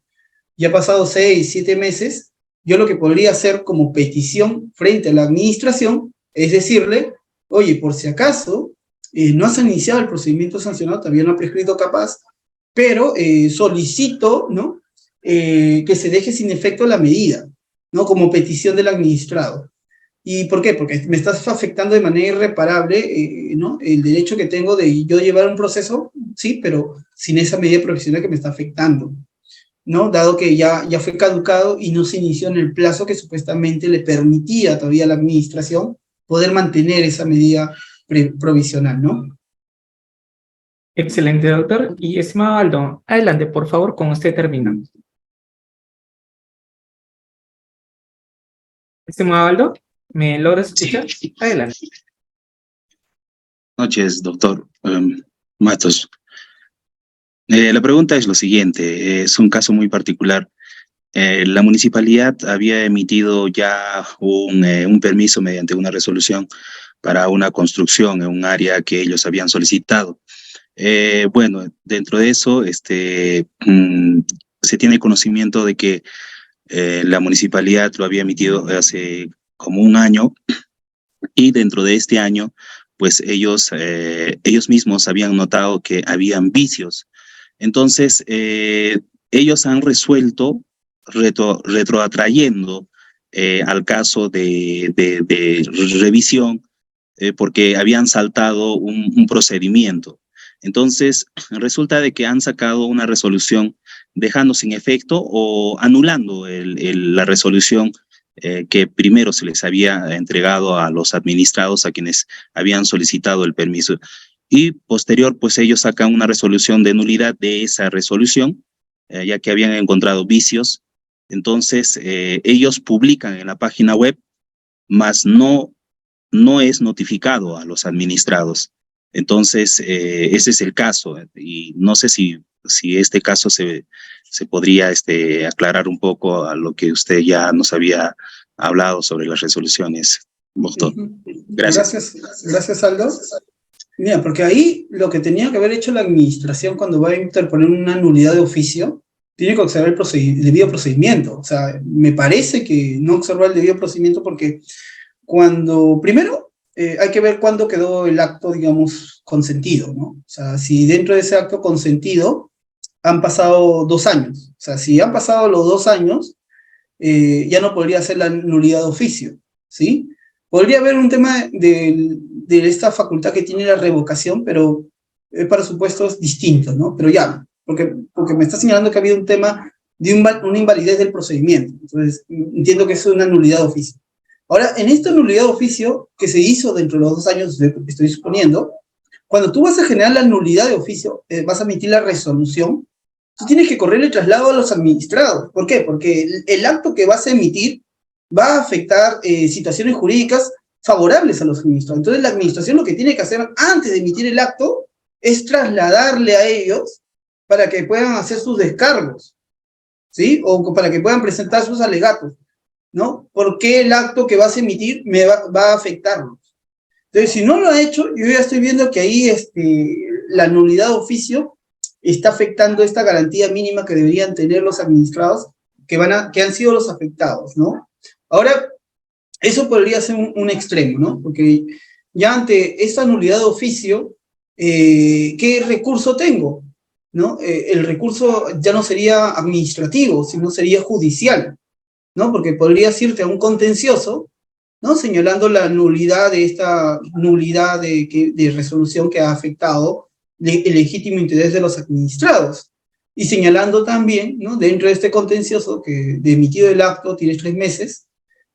[SPEAKER 1] ya ha pasado 6, 7 meses, yo lo que podría hacer como petición frente a la administración es decirle, oye, por si acaso, no has iniciado el procedimiento sancionado, todavía no ha prescrito capaz, pero solicito, ¿no? Que se deje sin efecto la medida, ¿no? Como petición del administrado. ¿Y por qué? Porque me estás afectando de manera irreparable, ¿no? El derecho que tengo de yo llevar un proceso, sí, pero sin esa medida profesional que me está afectando, ¿no? Dado que ya fue caducado y no se inició en el plazo que supuestamente le permitía todavía a la administración poder mantener esa medida provisional, ¿no?
[SPEAKER 2] Excelente, doctor. Y estimado Aldo, adelante, por favor, con usted terminamos. Estimado Aldo, ¿me logras escuchar? Sí. Adelante.
[SPEAKER 7] Buenas noches, doctor Matos. La pregunta es lo siguiente, es un caso muy particular. La municipalidad había emitido ya un permiso mediante una resolución para una construcción en un área que ellos habían solicitado. Bueno, dentro de eso se tiene conocimiento de que la municipalidad lo había emitido hace como un año y dentro de este año pues ellos mismos habían notado que habían vicios. Entonces, ellos han resuelto retroatrayendo al caso de revisión porque habían saltado un procedimiento. Entonces, resulta de que han sacado una resolución dejando sin efecto o anulando la resolución que primero se les había entregado a los administrados, a quienes habían solicitado el permiso. Y posterior, pues ellos sacan una resolución de nulidad de esa resolución, ya que habían encontrado vicios. Entonces, ellos publican en la página web, mas no es notificado a los administrados. Entonces, ese es el caso, y no sé si este caso se podría aclarar un poco a lo que usted ya nos había hablado sobre las resoluciones, doctor. Gracias.
[SPEAKER 1] Gracias, Aldo. Mira, porque ahí lo que tenía que haber hecho la administración cuando va a interponer una nulidad de oficio, tiene que observar el debido procedimiento. O sea, me parece que no observó el debido procedimiento porque primero, hay que ver cuándo quedó el acto, digamos, consentido, ¿no? O sea, si dentro de ese acto consentido han pasado 2 años. O sea, si han pasado los 2 años, ya no podría ser la nulidad de oficio, ¿sí? Podría haber un tema de esta facultad que tiene la revocación, pero para supuestos distintos, ¿no? Pero ya, porque me está señalando que ha habido un tema de una invalidez del procedimiento. Entonces, entiendo que es una nulidad de oficio. Ahora, en esta nulidad de oficio que se hizo dentro de los 2 años, estoy suponiendo, cuando tú vas a generar la nulidad de oficio, vas a emitir la resolución, tú tienes que correr el traslado a los administrados. ¿Por qué? Porque el acto que vas a emitir va a afectar situaciones jurídicas favorables a los administrados. Entonces, la administración lo que tiene que hacer antes de emitir el acto es trasladarle a ellos para que puedan hacer sus descargos, ¿sí? O para que puedan presentar sus alegatos. ¿no? ¿Por qué el acto que vas a emitir va a afectarlo? Entonces, si no lo ha hecho, yo ya estoy viendo que ahí la nulidad de oficio está afectando esta garantía mínima que deberían tener los administrados que han sido los afectados, ¿no? Ahora, eso podría ser un extremo, ¿no? Porque ya ante esta nulidad de oficio, ¿qué recurso tengo? ¿No? El recurso ya no sería administrativo, sino sería judicial, ¿no? Porque podrías irte a un contencioso, ¿no? Señalando la nulidad de esta nulidad de resolución que ha afectado el legítimo interés de los administrados. Y señalando también, ¿no? Dentro de este contencioso, que de emitido el acto tienes 3 meses,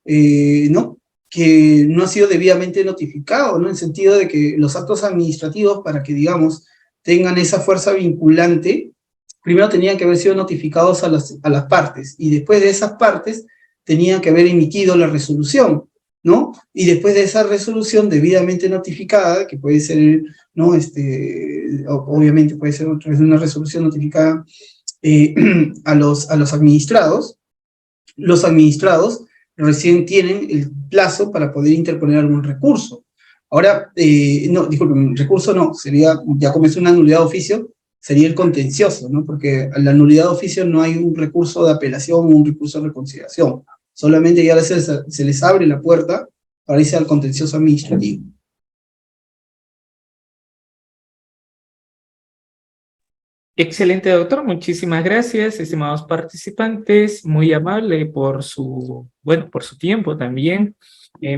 [SPEAKER 1] ¿no? Que no ha sido debidamente notificado, ¿no? En el sentido de que los actos administrativos, para que, digamos, tengan esa fuerza vinculante, primero tenían que haber sido notificados a las partes, y después de esas partes tenían que haber emitido la resolución, ¿no? Y después de esa resolución debidamente notificada, que puede ser, ¿no? Obviamente puede ser otra vez una resolución notificada a los administrados, los administrados recién tienen el plazo para poder interponer algún recurso. Ahora, no, disculpen, recurso no, sería, ya como es una nulidad de oficio, sería el contencioso, ¿no? Porque a la nulidad de oficio no hay un recurso de apelación o un recurso de reconsideración. Solamente ya se les abre la puerta para irse al contencioso administrativo.
[SPEAKER 2] Excelente, doctor. Muchísimas gracias, estimados participantes. Muy amable por su tiempo también.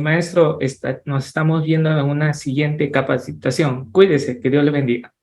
[SPEAKER 2] Maestro, nos estamos viendo en una siguiente capacitación. Cuídese, que Dios le bendiga.